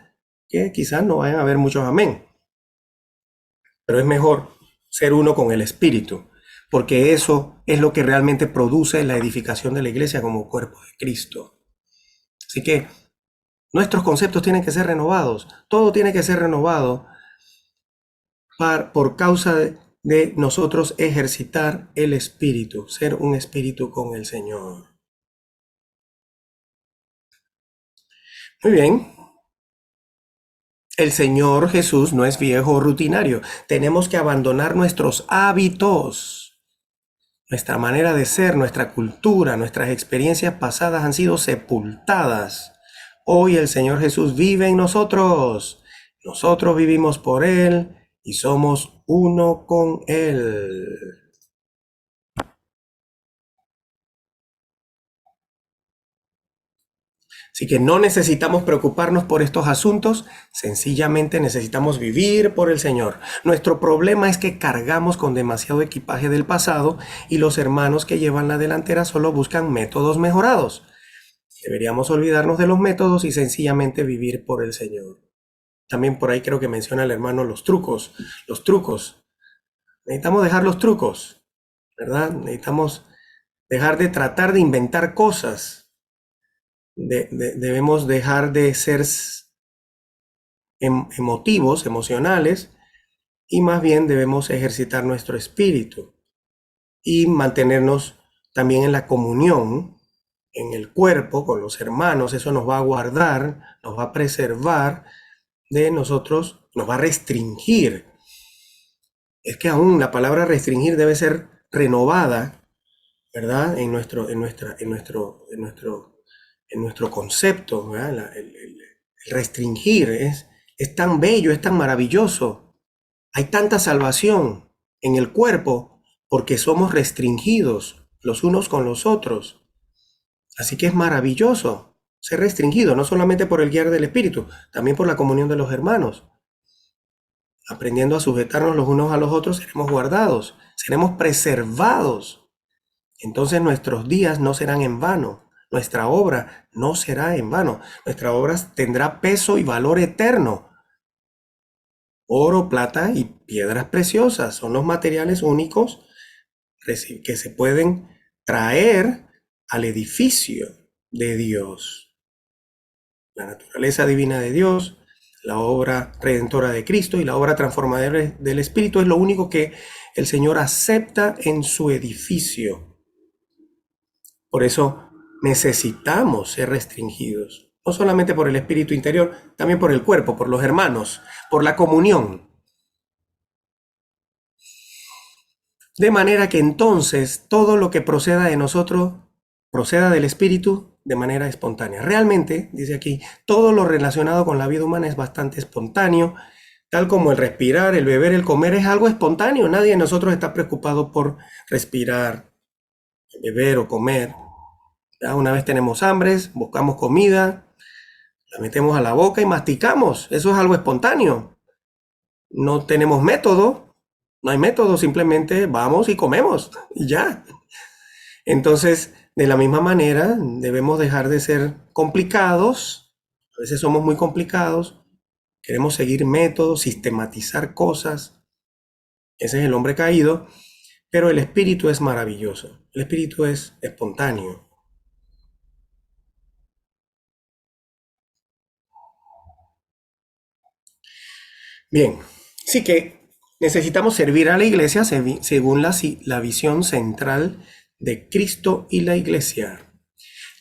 que quizás no vayan a haber muchos amén. Pero es mejor ser uno con el espíritu, porque eso es lo que realmente produce la edificación de la iglesia como cuerpo de Cristo. Así que nuestros conceptos tienen que ser renovados, todo tiene que ser renovado por causa de nosotros ejercitar el espíritu, ser un espíritu con el Señor. Muy bien. El Señor Jesús no es viejo rutinario. Tenemos que abandonar nuestros hábitos. Nuestra manera de ser, nuestra cultura, nuestras experiencias pasadas han sido sepultadas. Hoy el Señor Jesús vive en nosotros. Nosotros vivimos por Él y somos uno con Él. Así que no necesitamos preocuparnos por estos asuntos, sencillamente necesitamos vivir por el Señor. Nuestro problema es que cargamos con demasiado equipaje del pasado y los hermanos que llevan la delantera solo buscan métodos mejorados. Deberíamos olvidarnos de los métodos y sencillamente vivir por el Señor. También por ahí creo que menciona el hermano los trucos. Los trucos. Necesitamos dejar los trucos, ¿verdad? Necesitamos dejar de tratar de inventar cosas. Debemos dejar de ser emotivos, emocionales, y más bien debemos ejercitar nuestro espíritu y mantenernos también en la comunión, en el cuerpo, con los hermanos. Eso nos va a guardar, nos va a preservar de nosotros, nos va a restringir. Es que aún la palabra restringir debe ser renovada, ¿verdad? En nuestro concepto, ¿verdad? El restringir es tan bello, es tan maravilloso. Hay tanta salvación en el cuerpo porque somos restringidos los unos con los otros. Así que es maravilloso ser restringido, no solamente por el guiar del Espíritu, también por la comunión de los hermanos. Aprendiendo a sujetarnos los unos a los otros, seremos guardados, seremos preservados. Entonces nuestros días no serán en vano. Nuestra obra no será en vano. Nuestra obra tendrá peso y valor eterno. Oro, plata y piedras preciosas son los materiales únicos que se pueden traer al edificio de Dios. La naturaleza divina de Dios, la obra redentora de Cristo y la obra transformadora del Espíritu es lo único que el Señor acepta en su edificio. Por eso necesitamos ser restringidos, no solamente por el espíritu interior, también por el cuerpo, por los hermanos, por la comunión. De manera que entonces todo lo que proceda de nosotros proceda del espíritu de manera espontánea. Realmente, dice aquí, todo lo relacionado con la vida humana es bastante espontáneo, tal como el respirar, el beber, el comer es algo espontáneo. Nadie de nosotros está preocupado por respirar, beber o comer. Ya una vez tenemos hambre, buscamos comida, la metemos a la boca y masticamos. Eso es algo espontáneo. No tenemos método, no hay método, simplemente vamos y comemos y ya. Entonces, de la misma manera, debemos dejar de ser complicados. A veces somos muy complicados, queremos seguir métodos, sistematizar cosas. Ese es el hombre caído, pero el espíritu es maravilloso. El espíritu es espontáneo. Bien, sí que necesitamos servir a la iglesia según la visión central de Cristo y la iglesia.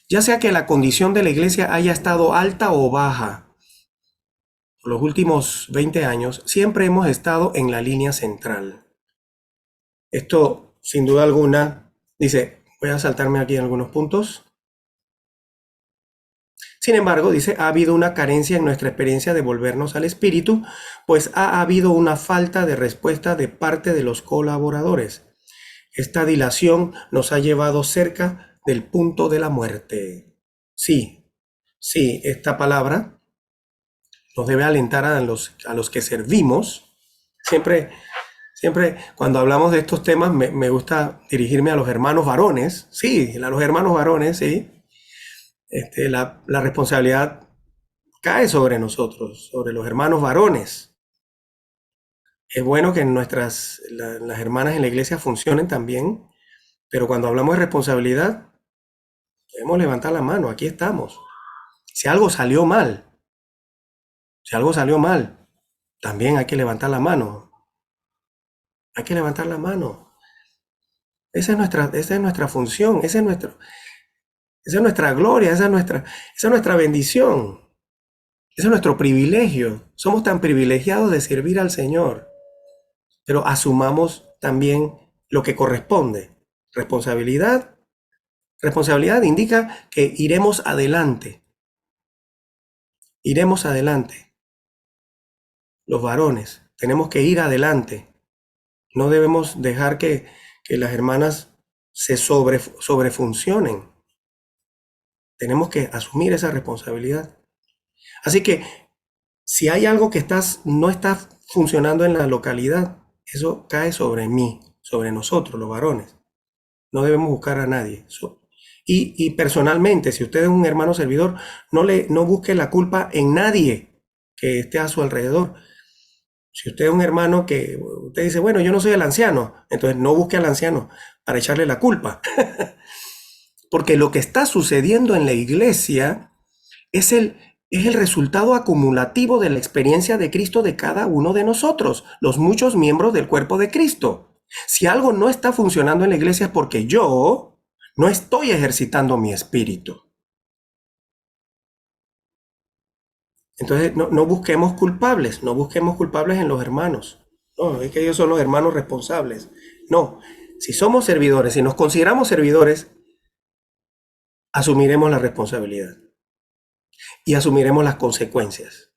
Ya sea que la condición de la iglesia haya estado alta o baja, por los últimos 20 años, siempre hemos estado en la línea central. Esto, sin duda alguna, dice, voy a saltarme aquí en algunos puntos. Sin embargo, dice, ha habido una carencia en nuestra experiencia de volvernos al espíritu, pues ha habido una falta de respuesta de parte de los colaboradores. Esta dilación nos ha llevado cerca del punto de la muerte. Sí, esta palabra nos debe alentar a los que servimos. Siempre cuando hablamos de estos temas me gusta dirigirme a los hermanos varones. Sí, a los hermanos varones, sí. La responsabilidad cae sobre nosotros, sobre los hermanos varones. Es bueno que las hermanas en la iglesia funcionen también, pero cuando hablamos de responsabilidad, debemos levantar la mano, aquí estamos. Si algo salió mal, también hay que levantar la mano. Hay que levantar la mano. Esa es nuestra función, esa es nuestra gloria, esa es nuestra bendición. Ese es nuestro privilegio. Somos tan privilegiados de servir al Señor. Pero asumamos también lo que corresponde. Responsabilidad. Responsabilidad indica que iremos adelante. Iremos adelante. Los varones tenemos que ir adelante. No debemos dejar que las hermanas se sobrefuncionen. Tenemos que asumir esa responsabilidad. Así que si hay algo que no está funcionando en la localidad, eso cae sobre mí, sobre nosotros, los varones. No debemos buscar a nadie. Y personalmente, si usted es un hermano servidor, no busque la culpa en nadie que esté a su alrededor. Si usted es un hermano que usted dice, bueno, yo no soy el anciano, entonces no busque al anciano para echarle la culpa. Porque lo que está sucediendo en la iglesia es el resultado acumulativo de la experiencia de Cristo de cada uno de nosotros, los muchos miembros del cuerpo de Cristo. Si algo no está funcionando en la iglesia es porque yo no estoy ejercitando mi espíritu. Entonces no busquemos culpables, no busquemos culpables en los hermanos. No, es que ellos son los hermanos responsables. No, si somos servidores, si nos consideramos servidores, asumiremos la responsabilidad y asumiremos las consecuencias.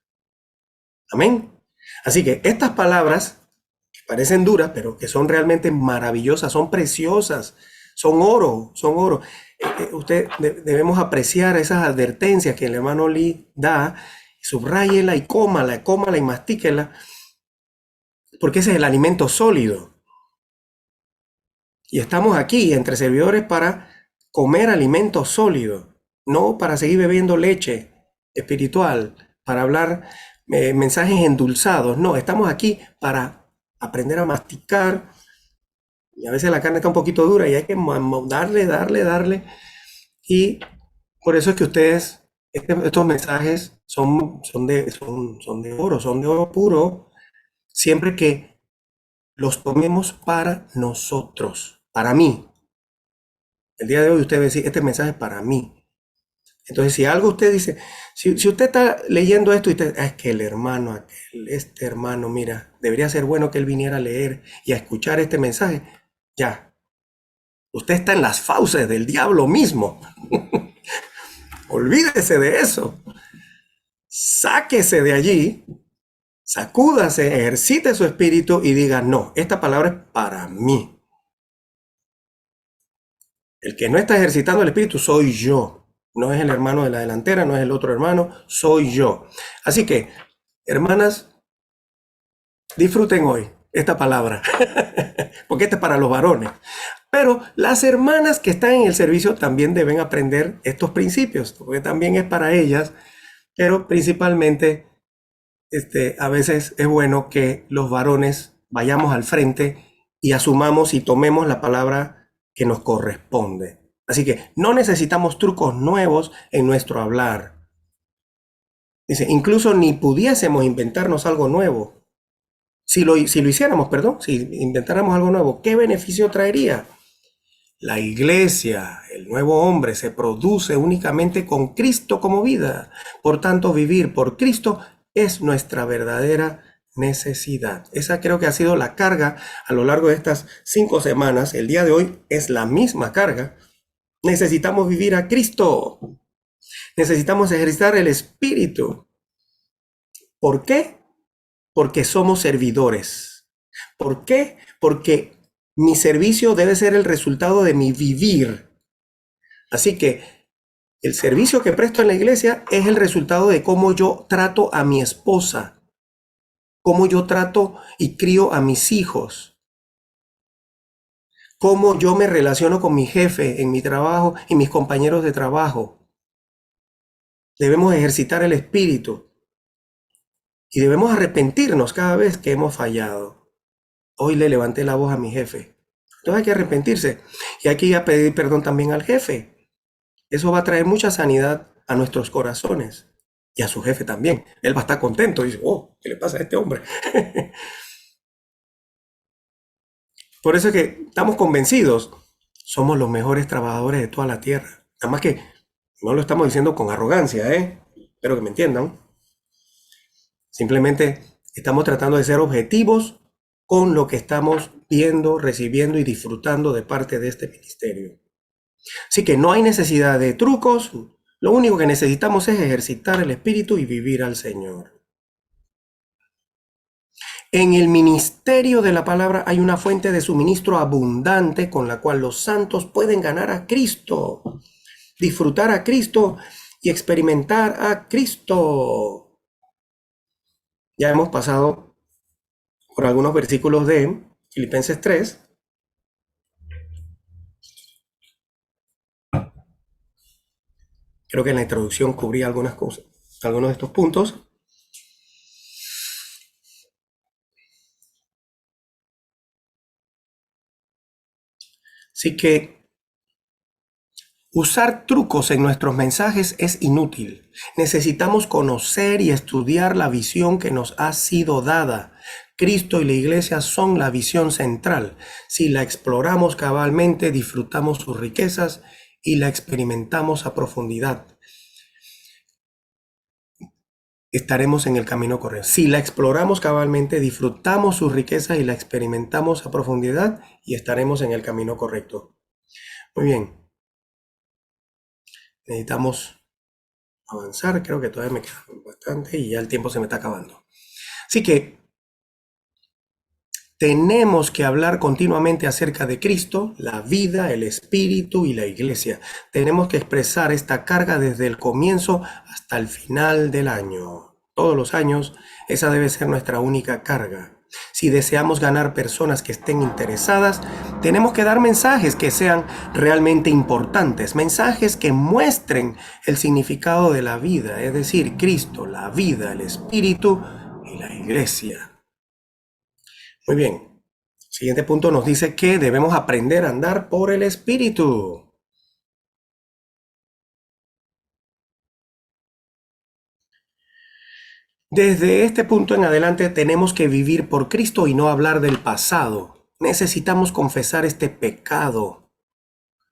Amén. Así que estas palabras, que parecen duras, pero que son realmente maravillosas, son preciosas, son oro, son oro. Debemos apreciar esas advertencias que el hermano Lee da, subráyela y cómala y mastíquela, porque ese es el alimento sólido. Y estamos aquí entre servidores para comer alimento sólido, no para seguir bebiendo leche espiritual, para hablar mensajes endulzados. No, estamos aquí para aprender a masticar. Y a veces la carne está un poquito dura y hay que darle. Y por eso es que ustedes, estos mensajes son de oro, son de oro puro, siempre que los tomemos para nosotros, para mí. El día de hoy usted va a decir, este mensaje es para mí. Entonces, si algo usted dice, si usted está leyendo esto y usted, es que el hermano, este hermano, mira, debería ser bueno que él viniera a leer y a escuchar este mensaje, ya, usted está en las fauces del diablo mismo. Olvídese de eso. Sáquese de allí, sacúdase, ejercite su espíritu y diga, no, esta palabra es para mí. El que no está ejercitando el espíritu soy yo. No es el hermano de la delantera, no es el otro hermano, soy yo. Así que, hermanas, disfruten hoy esta palabra, porque esta es para los varones. Pero las hermanas que están en el servicio también deben aprender estos principios, porque también es para ellas, pero principalmente a veces es bueno que los varones vayamos al frente y asumamos y tomemos la palabra que nos corresponde. Así que no necesitamos trucos nuevos en nuestro hablar. Dice, incluso ni pudiésemos inventarnos algo nuevo. Si lo hiciéramos, perdón, si inventáramos algo nuevo, ¿qué beneficio traería? La iglesia, el nuevo hombre, se produce únicamente con Cristo como vida. Por tanto, vivir por Cristo es nuestra verdadera necesidad. Esa creo que ha sido la carga a lo largo de estas 5 semanas. El día de hoy es la misma carga. Necesitamos vivir a Cristo. Necesitamos ejercitar el Espíritu. ¿Por qué? Porque somos servidores. ¿Por qué? Porque mi servicio debe ser el resultado de mi vivir. Así que el servicio que presto en la iglesia es el resultado de cómo yo trato a mi esposa, cómo yo trato y crío a mis hijos, cómo yo me relaciono con mi jefe en mi trabajo y mis compañeros de trabajo. Debemos ejercitar el espíritu y debemos arrepentirnos cada vez que hemos fallado. Hoy le levanté la voz a mi jefe. Entonces hay que arrepentirse y hay que ir a pedir perdón también al jefe. Eso va a traer mucha sanidad a nuestros corazones y a su jefe también. Él va a estar contento y dice, oh, ¿qué le pasa a este hombre? Por eso es que estamos convencidos, somos los mejores trabajadores de toda la tierra. Nada más que no lo estamos diciendo con arrogancia, espero que me entiendan. Simplemente estamos tratando de ser objetivos con lo que estamos viendo, recibiendo y disfrutando de parte de este ministerio. Así que no hay necesidad de trucos, lo único que necesitamos es ejercitar el espíritu y vivir al Señor. En el ministerio de la palabra hay una fuente de suministro abundante con la cual los santos pueden ganar a Cristo, disfrutar a Cristo y experimentar a Cristo. Ya hemos pasado por algunos versículos de Filipenses 3. Creo que en la introducción cubrí algunas cosas, algunos de estos puntos. Así que usar trucos en nuestros mensajes es inútil. Necesitamos conocer y estudiar la visión que nos ha sido dada. Cristo y la iglesia son la visión central. Si la exploramos cabalmente, disfrutamos sus riquezas y la experimentamos a profundidad. Estaremos en el camino correcto. Si la exploramos cabalmente, disfrutamos sus riquezas y la experimentamos a profundidad y estaremos en el camino correcto. Muy bien. Necesitamos avanzar. Creo que todavía me queda bastante y ya el tiempo se me está acabando. Así que tenemos que hablar continuamente acerca de Cristo, la vida, el Espíritu y la iglesia. Tenemos que expresar esta carga desde el comienzo hasta el final del año. Todos los años, esa debe ser nuestra única carga. Si deseamos ganar personas que estén interesadas, tenemos que dar mensajes que sean realmente importantes, mensajes que muestren el significado de la vida, es decir, Cristo, la vida, el Espíritu y la Iglesia. Muy bien. El siguiente punto nos dice que debemos aprender a andar por el Espíritu. Desde este punto en adelante tenemos que vivir por Cristo y no hablar del pasado. Necesitamos confesar este pecado,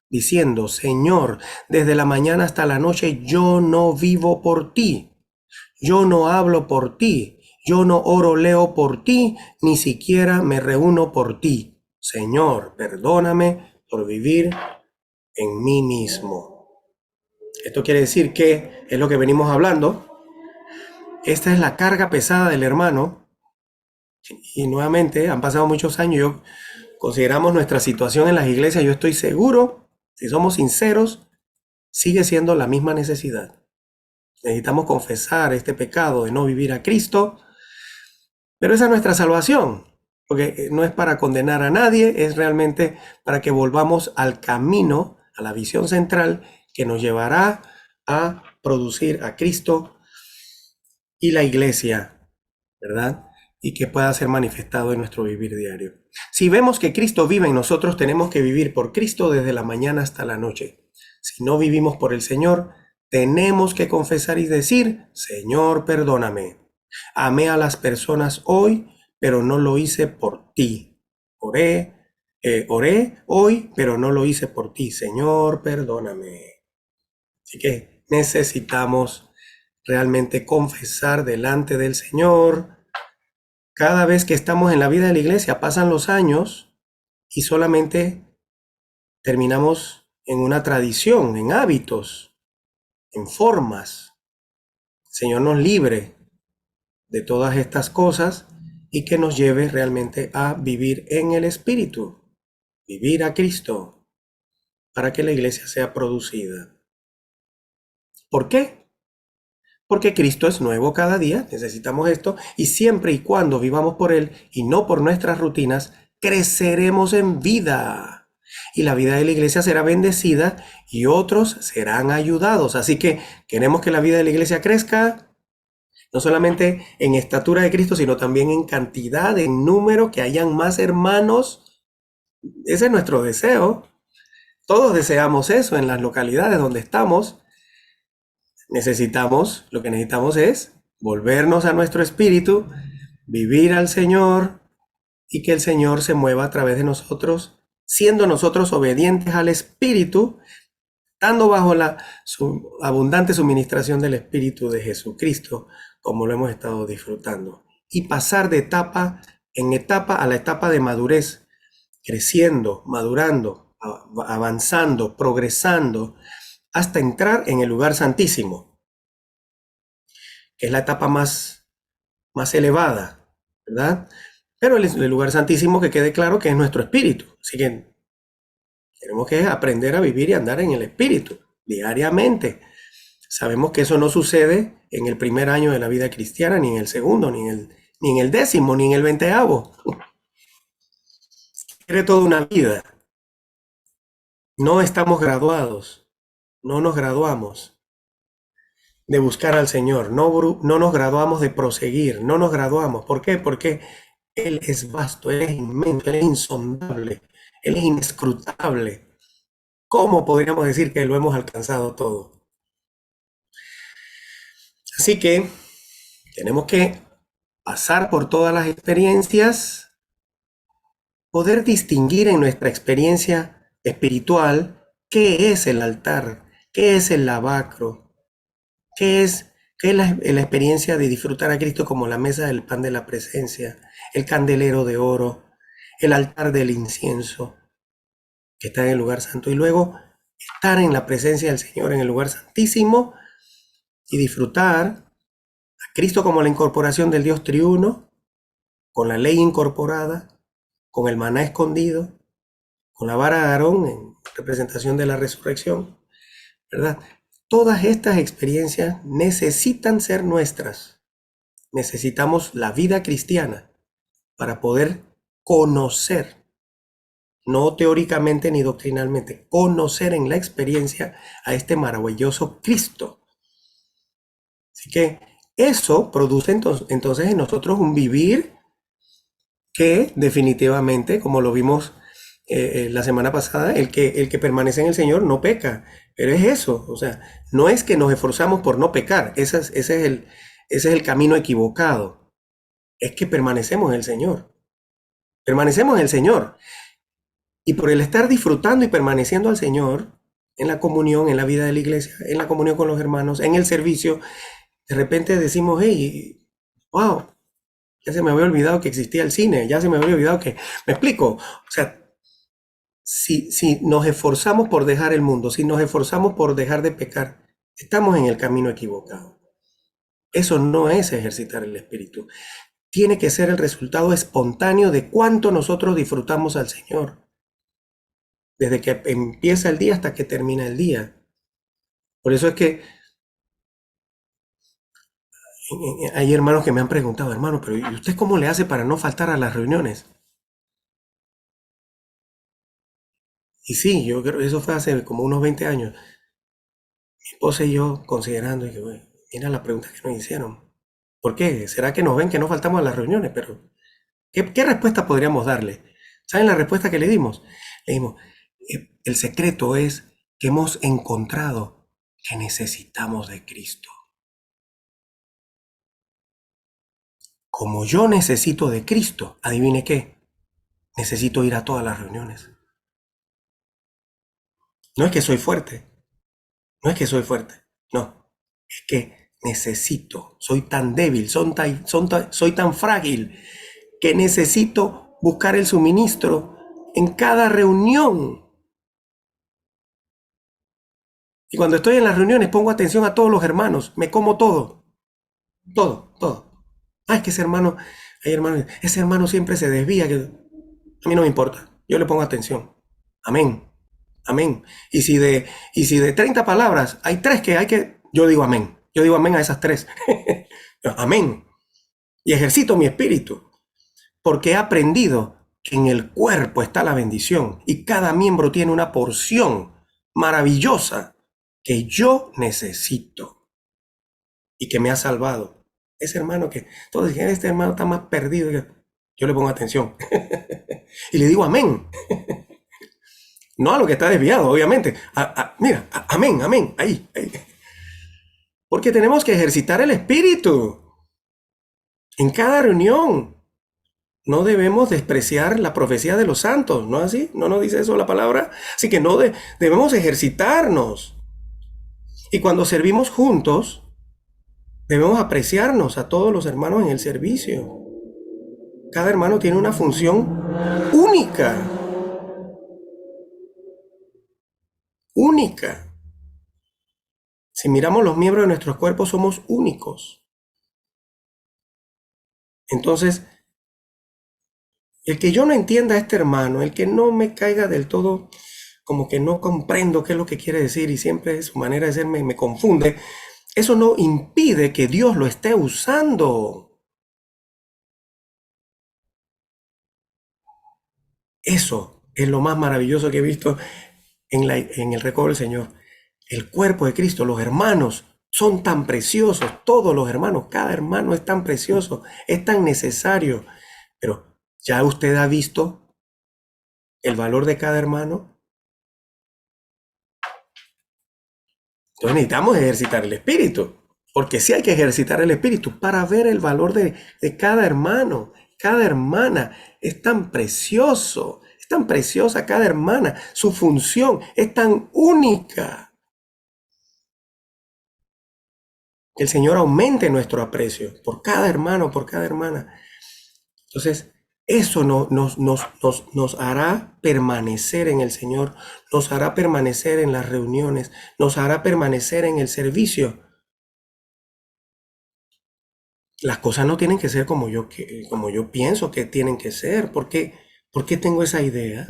diciendo: Señor, desde la mañana hasta la noche yo no vivo por ti, yo no hablo por ti, yo no oro, leo por ti, ni siquiera me reúno por ti. Señor, perdóname por vivir en mí mismo. Esto quiere decir que es lo que venimos hablando. Esta es la carga pesada del hermano. Y nuevamente, han pasado muchos años, consideramos nuestra situación en las iglesias, yo estoy seguro, si somos sinceros, sigue siendo la misma necesidad. Necesitamos confesar este pecado de no vivir a Cristo, pero esa es nuestra salvación, porque no es para condenar a nadie, es realmente para que volvamos al camino, a la visión central que nos llevará a producir a Cristo y la iglesia, ¿verdad? Y que pueda ser manifestado en nuestro vivir diario. Si vemos que Cristo vive en nosotros, tenemos que vivir por Cristo desde la mañana hasta la noche. Si no vivimos por el Señor, tenemos que confesar y decir: Señor, perdóname. Amé a las personas hoy, pero no lo hice por ti. Oré hoy, pero no lo hice por ti. Señor, perdóname. Así que necesitamos realmente confesar delante del Señor. Cada vez que estamos en la vida de la iglesia pasan los años y solamente terminamos en una tradición, en hábitos, en formas. El Señor nos libre de todas estas cosas y que nos lleve realmente a vivir en el Espíritu, vivir a Cristo, para que la iglesia sea producida. ¿Por qué? Porque Cristo es nuevo cada día, necesitamos esto, y siempre y cuando vivamos por Él y no por nuestras rutinas, creceremos en vida. Y la vida de la iglesia será bendecida y otros serán ayudados. Así que queremos que la vida de la iglesia crezca, no solamente en estatura de Cristo, sino también en cantidad, en número, que hayan más hermanos. Ese es nuestro deseo. Todos deseamos eso en las localidades donde estamos. Lo que necesitamos es volvernos a nuestro espíritu, vivir al Señor y que el Señor se mueva a través de nosotros, siendo nosotros obedientes al Espíritu, estando bajo la abundante suministración del Espíritu de Jesucristo, como lo hemos estado disfrutando, y pasar de etapa en etapa a la etapa de madurez, creciendo, madurando, avanzando, progresando, hasta entrar en el lugar santísimo, que es la etapa más elevada, ¿verdad? Pero el lugar santísimo, que quede claro que es nuestro espíritu. Así que tenemos que aprender a vivir y andar en el espíritu diariamente. Sabemos que eso no sucede en el primer año de la vida cristiana, ni en el segundo, ni en el 10º, ni en el 20º. Quiere toda una vida. No estamos graduados, no nos graduamos de buscar al Señor, no nos graduamos de proseguir, no nos graduamos. ¿Por qué? Porque Él es vasto, Él es inmenso, Él es insondable, Él es inescrutable. ¿Cómo podríamos decir que lo hemos alcanzado todo? Así que tenemos que pasar por todas las experiencias, poder distinguir en nuestra experiencia espiritual qué es el altar, qué es el lavacro, qué es la experiencia de disfrutar a Cristo como la mesa del pan de la presencia, el candelero de oro, el altar del incienso que está en el lugar santo, y luego estar en la presencia del Señor en el lugar santísimo y disfrutar a Cristo como la incorporación del Dios triuno, con la ley incorporada, con el maná escondido, con la vara de Aarón en representación de la resurrección, ¿verdad? Todas estas experiencias necesitan ser nuestras. Necesitamos la vida cristiana para poder conocer, no teóricamente ni doctrinalmente, conocer en la experiencia a este maravilloso Cristo. Así que eso produce entonces en nosotros un vivir que definitivamente, como lo vimos la semana pasada, el que permanece en el Señor no peca. Pero es eso, o sea, no es que nos esforzamos por no pecar, ese es el camino equivocado. Es que permanecemos en el Señor. Permanecemos en el Señor. Y por el estar disfrutando y permaneciendo al Señor, en la comunión, en la vida de la iglesia, en la comunión con los hermanos, en el servicio, de repente decimos, hey, wow, ya se me había olvidado que existía el cine, ya se me había olvidado que... ¿Me explico? O sea, si nos esforzamos por dejar el mundo, si nos esforzamos por dejar de pecar, estamos en el camino equivocado. Eso no es ejercitar el espíritu. Tiene que ser el resultado espontáneo de cuánto nosotros disfrutamos al Señor. Desde que empieza el día hasta que termina el día. Por eso es que hay hermanos que me han preguntado, hermano, pero ¿y usted cómo le hace para no faltar a las reuniones? Y sí, yo creo que eso fue hace como unos 20 años. Mi esposa y yo considerando, y que, bueno, mira la pregunta que nos hicieron. ¿Por qué? ¿Será que nos ven que no faltamos a las reuniones? Pero, ¿qué respuesta podríamos darle? ¿Saben la respuesta que le dimos? Le dimos, el secreto es que hemos encontrado que necesitamos de Cristo. Como yo necesito de Cristo, adivine qué, necesito ir a todas las reuniones. No es que soy fuerte, no es que soy fuerte, no, es que necesito, soy tan débil, soy tan frágil, que necesito buscar el suministro en cada reunión. Y cuando estoy en las reuniones pongo atención a todos los hermanos, me como todo, todo, todo. Es que ese hermano siempre se desvía, que a mí no me importa, yo le pongo atención. Amén, amén. Y si de 30 palabras hay 3 que hay que, yo digo amén. Yo digo amén a esas 3. Amén. Y ejercito mi espíritu, porque he aprendido que en el cuerpo está la bendición y cada miembro tiene una porción maravillosa que yo necesito y que me ha salvado. Ese hermano que todos dicen, este hermano está más perdido, yo le pongo atención y le digo amén. No a lo que está desviado, obviamente. Mira, amén, amén, ahí. Porque tenemos que ejercitar el espíritu en cada reunión. No debemos despreciar la profecía de los santos, ¿no así? ¿No nos dice eso la palabra? Así que debemos ejercitarnos. Y cuando servimos juntos, debemos apreciarnos a todos los hermanos en el servicio. Cada hermano tiene una función única. Única. Si miramos los miembros de nuestros cuerpos, somos únicos. Entonces, el que yo no entienda a este hermano, el que no me caiga del todo, como que no comprendo qué es lo que quiere decir y siempre su manera de ser me confunde, eso no impide que Dios lo esté usando. Eso es lo más maravilloso que he visto en el recobro del Señor. El cuerpo de Cristo, los hermanos, son tan preciosos, todos los hermanos, cada hermano es tan precioso, es tan necesario. Pero ¿ya usted ha visto el valor de cada hermano? Entonces necesitamos ejercitar el espíritu, porque sí hay que ejercitar el espíritu para ver el valor de cada hermano, cada hermana. Es tan precioso, es tan preciosa cada hermana, su función es tan única. Que el Señor aumente nuestro aprecio por cada hermano, por cada hermana. Entonces, eso nos hará permanecer en el Señor, nos hará permanecer en las reuniones, nos hará permanecer en el servicio. Las cosas no tienen que ser como yo pienso que tienen que ser. ¿Por qué tengo esa idea?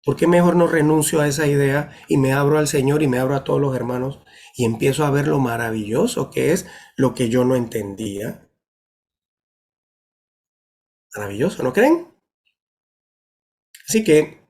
¿Por qué mejor no renuncio a esa idea y me abro al Señor y me abro a todos los hermanos y empiezo a ver lo maravilloso que es lo que yo no entendía? Maravilloso, ¿no creen? Así que,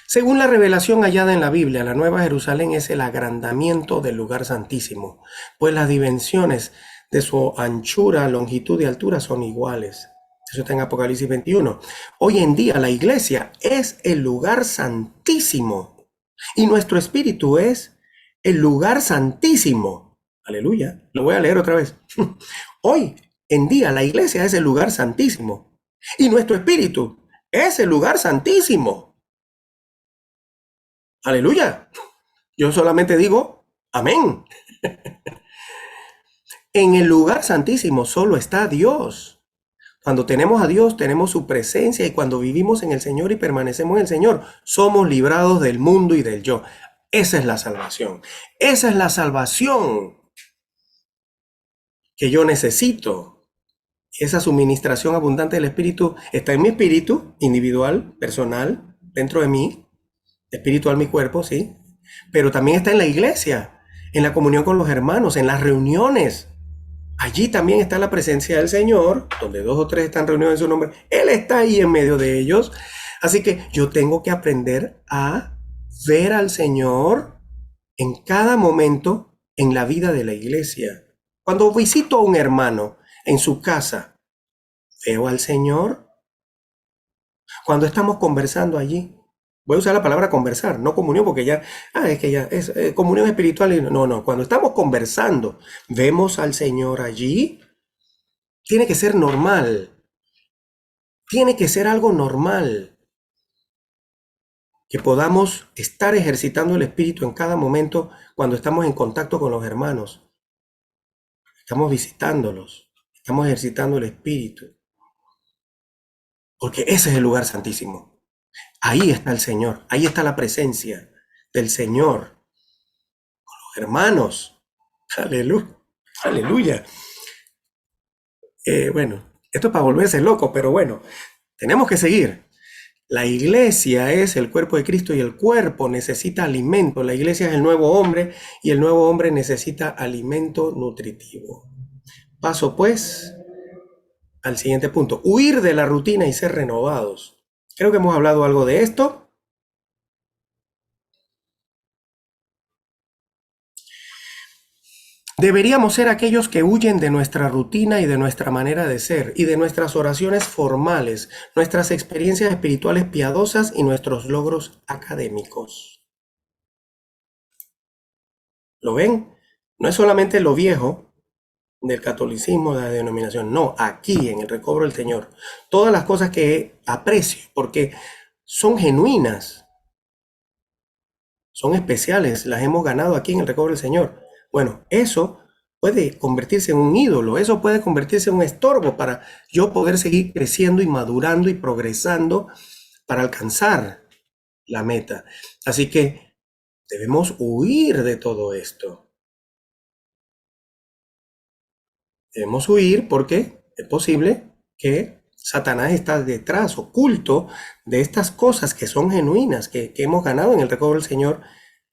según la revelación hallada en la Biblia, la Nueva Jerusalén es el agrandamiento del lugar santísimo, pues las dimensiones de su anchura, longitud y altura son iguales. Eso está en Apocalipsis 21. Hoy en día la iglesia es el lugar santísimo y nuestro espíritu es el lugar santísimo. Aleluya. Lo voy a leer otra vez. Hoy en día la iglesia es el lugar santísimo y nuestro espíritu es el lugar santísimo. Aleluya. Yo solamente digo, amén. En el lugar santísimo solo está Dios. Cuando tenemos a Dios, tenemos su presencia y cuando vivimos en el Señor y permanecemos en el Señor, somos librados del mundo y del yo. Esa es la salvación. Esa es la salvación que yo necesito. Esa suministración abundante del Espíritu está en mi espíritu individual, personal, dentro de mí, espiritual mi cuerpo, sí, pero también está en la iglesia, en la comunión con los hermanos, en las reuniones. Allí también está la presencia del Señor, donde 2 o 3 están reunidos en su nombre. Él está ahí en medio de ellos. Así que yo tengo que aprender a ver al Señor en cada momento en la vida de la iglesia. Cuando visito a un hermano en su casa, veo al Señor. Cuando estamos conversando allí, voy a usar la palabra conversar, no comunión, porque ya, es que ya es comunión espiritual. No, cuando estamos conversando, vemos al Señor allí. Tiene que ser normal. Tiene que ser algo normal. Que podamos estar ejercitando el espíritu en cada momento cuando estamos en contacto con los hermanos. Estamos visitándolos. Estamos ejercitando el espíritu. Porque ese es el lugar santísimo. Ahí está el Señor. Ahí está la presencia del Señor. Los hermanos. Aleluya. Aleluya. Bueno, esto es para volverse loco, pero bueno, tenemos que seguir. La iglesia es el cuerpo de Cristo y el cuerpo necesita alimento. La iglesia es el nuevo hombre y el nuevo hombre necesita alimento nutritivo. Paso pues al siguiente punto. Huir de la rutina y ser renovados. Creo que hemos hablado algo de esto. Deberíamos ser aquellos que huyen de nuestra rutina y de nuestra manera de ser y de nuestras oraciones formales, nuestras experiencias espirituales piadosas y nuestros logros académicos. ¿Lo ven? No es solamente lo viejo del catolicismo, de la denominación, no, aquí en el recobro del Señor. Todas las cosas que aprecio porque son genuinas, son especiales, las hemos ganado aquí en el recobro del Señor. Bueno, eso puede convertirse en un ídolo, eso puede convertirse en un estorbo para yo poder seguir creciendo y madurando y progresando para alcanzar la meta. Así que debemos huir de todo esto. Debemos huir porque es posible que Satanás está detrás, oculto, de estas cosas que son genuinas, que hemos ganado en el recobro del Señor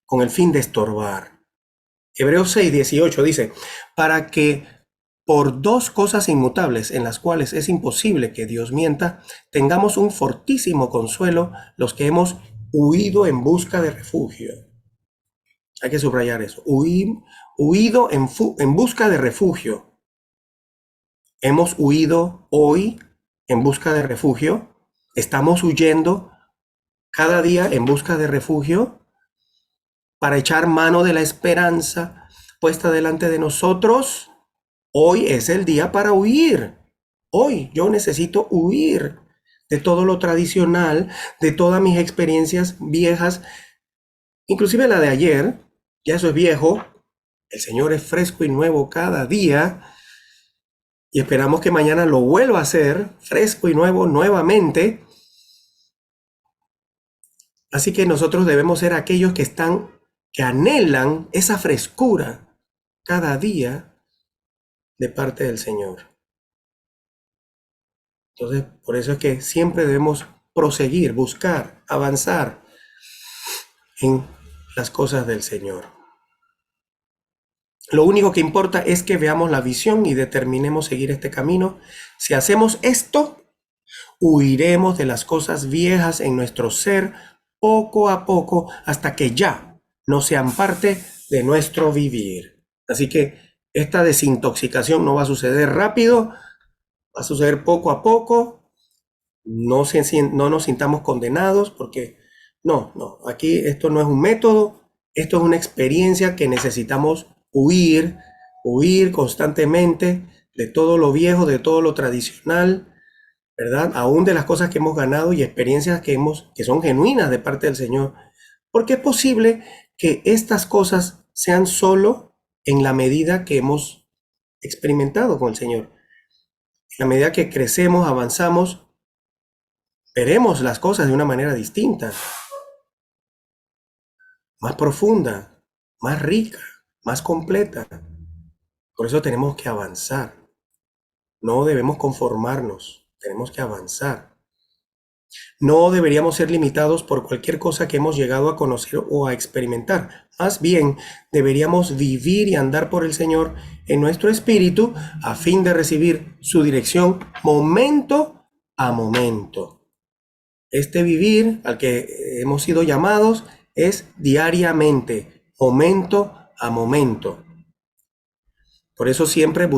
con el fin de estorbar. Hebreos 6:18 dice, para que por 2 cosas inmutables en las cuales es imposible que Dios mienta, tengamos un fortísimo consuelo los que hemos huido en busca de refugio. Hay que subrayar eso, huido en busca de refugio. Hemos huido hoy en busca de refugio. Estamos huyendo cada día en busca de refugio para echar mano de la esperanza puesta delante de nosotros. Hoy es el día para huir. Hoy yo necesito huir de todo lo tradicional, de todas mis experiencias viejas, inclusive la de ayer. Ya eso es viejo. El Señor es fresco y nuevo cada día. Y esperamos que mañana lo vuelva a hacer fresco y nuevo nuevamente. Así que nosotros debemos ser aquellos que anhelan esa frescura cada día de parte del Señor. Entonces, por eso es que siempre debemos proseguir, buscar, avanzar en las cosas del Señor. Lo único que importa es que veamos la visión y determinemos seguir este camino. Si hacemos esto, huiremos de las cosas viejas en nuestro ser poco a poco hasta que ya no sean parte de nuestro vivir. Así que esta desintoxicación no va a suceder rápido, va a suceder poco a poco. No nos sintamos condenados porque aquí esto no es un método, esto es una experiencia que necesitamos huir constantemente de todo lo viejo, de todo lo tradicional, ¿verdad? Aún de las cosas que hemos ganado y experiencias que son genuinas de parte del Señor. Porque es posible que estas cosas sean solo en la medida que hemos experimentado con el Señor. En la medida que crecemos, avanzamos, veremos las cosas de una manera distinta, más profunda, más rica, más completa. Por eso tenemos que avanzar. No debemos conformarnos, tenemos que avanzar. No deberíamos ser limitados por cualquier cosa que hemos llegado a conocer o a experimentar. Más bien, deberíamos vivir y andar por el Señor en nuestro espíritu a fin de recibir su dirección momento a momento. Este vivir al que hemos sido llamados es diariamente, momento a momento. Por eso siempre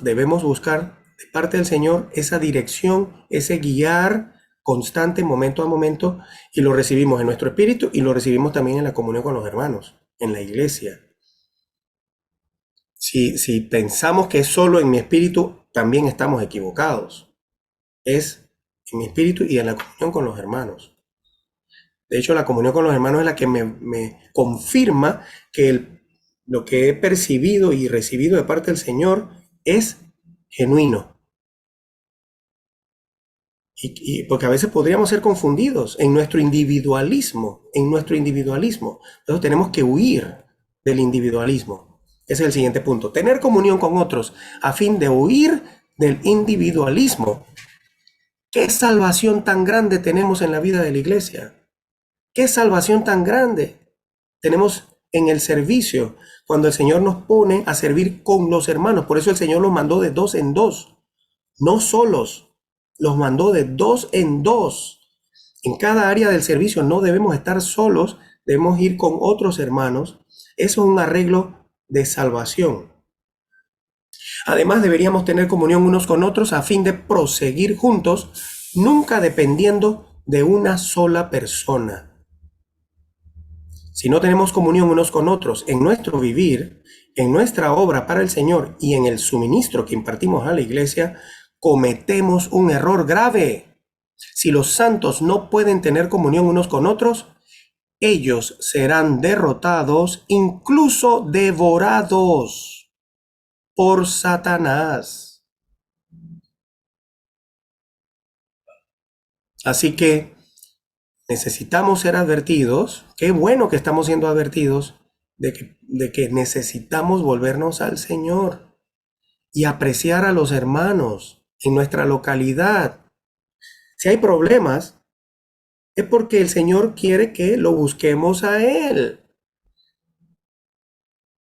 debemos buscar de parte del Señor esa dirección, ese guiar constante, momento a momento, y lo recibimos en nuestro espíritu y lo recibimos también en la comunión con los hermanos, en la iglesia. Si pensamos que es solo en mi espíritu, también estamos equivocados. Es en mi espíritu y en la comunión con los hermanos. De hecho, la comunión con los hermanos es la que me confirma que lo que he percibido y recibido de parte del Señor es genuino. Porque a veces podríamos ser confundidos en nuestro individualismo. Entonces tenemos que huir del individualismo. Ese es el siguiente punto. Tener comunión con otros a fin de huir del individualismo. ¿Qué salvación tan grande tenemos en la vida de la iglesia? ¿Qué salvación tan grande tenemos en el servicio cuando el Señor nos pone a servir con los hermanos? Por eso el Señor los mandó de 2 en 2, no solos. Los mandó de 2 en 2. En cada área del servicio no debemos estar solos, debemos ir con otros hermanos. Eso es un arreglo de salvación. Además, deberíamos tener comunión unos con otros a fin de proseguir juntos, nunca dependiendo de una sola persona. Si no tenemos comunión unos con otros en nuestro vivir, en nuestra obra para el Señor y en el suministro que impartimos a la iglesia, cometemos un error grave. Si los santos no pueden tener comunión unos con otros, ellos serán derrotados, incluso devorados por Satanás. Así que necesitamos ser advertidos. Qué bueno que estamos siendo advertidos de que necesitamos volvernos al Señor y apreciar a los hermanos en nuestra localidad. Si hay problemas, es porque el Señor quiere que lo busquemos a Él.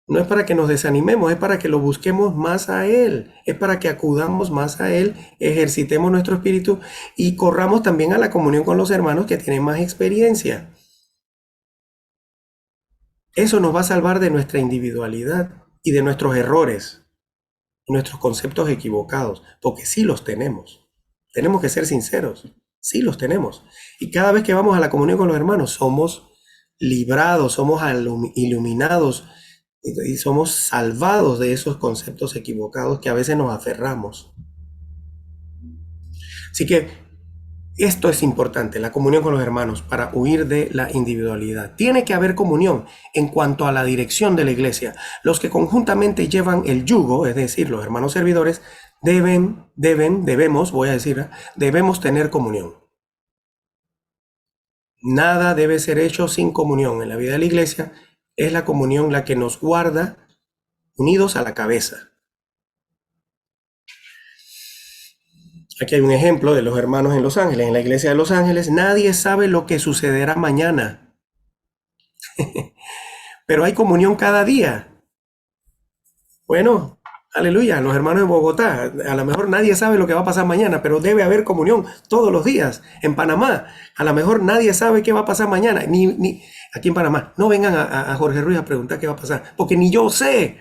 No es para que nos desanimemos, es para que lo busquemos más a Él. Es para que acudamos más a Él, ejercitemos nuestro espíritu y corramos también a la comunión con los hermanos que tienen más experiencia. Eso nos va a salvar de nuestra individualidad y de nuestros errores, nuestros conceptos equivocados, porque sí los tenemos. Tenemos que ser sinceros, sí los tenemos. Y cada vez que vamos a la comunión con los hermanos, somos librados, somos iluminados y somos salvados de esos conceptos equivocados que a veces nos aferramos. Así que esto es importante, la comunión con los hermanos, para huir de la individualidad. Tiene que haber comunión en cuanto a la dirección de la iglesia. Los que conjuntamente llevan el yugo, es decir, los hermanos servidores, debemos tener comunión. Nada debe ser hecho sin comunión. En la vida de la iglesia es la comunión la que nos guarda unidos a la cabeza. Aquí hay un ejemplo de los hermanos en Los Ángeles. En la iglesia de Los Ángeles nadie sabe lo que sucederá mañana. Pero hay comunión cada día. Bueno, aleluya, los hermanos de Bogotá, a lo mejor nadie sabe lo que va a pasar mañana, pero debe haber comunión todos los días. En Panamá, a lo mejor nadie sabe qué va a pasar mañana, ni aquí en Panamá. No vengan a Jorge Ruiz a preguntar qué va a pasar, porque ni yo sé.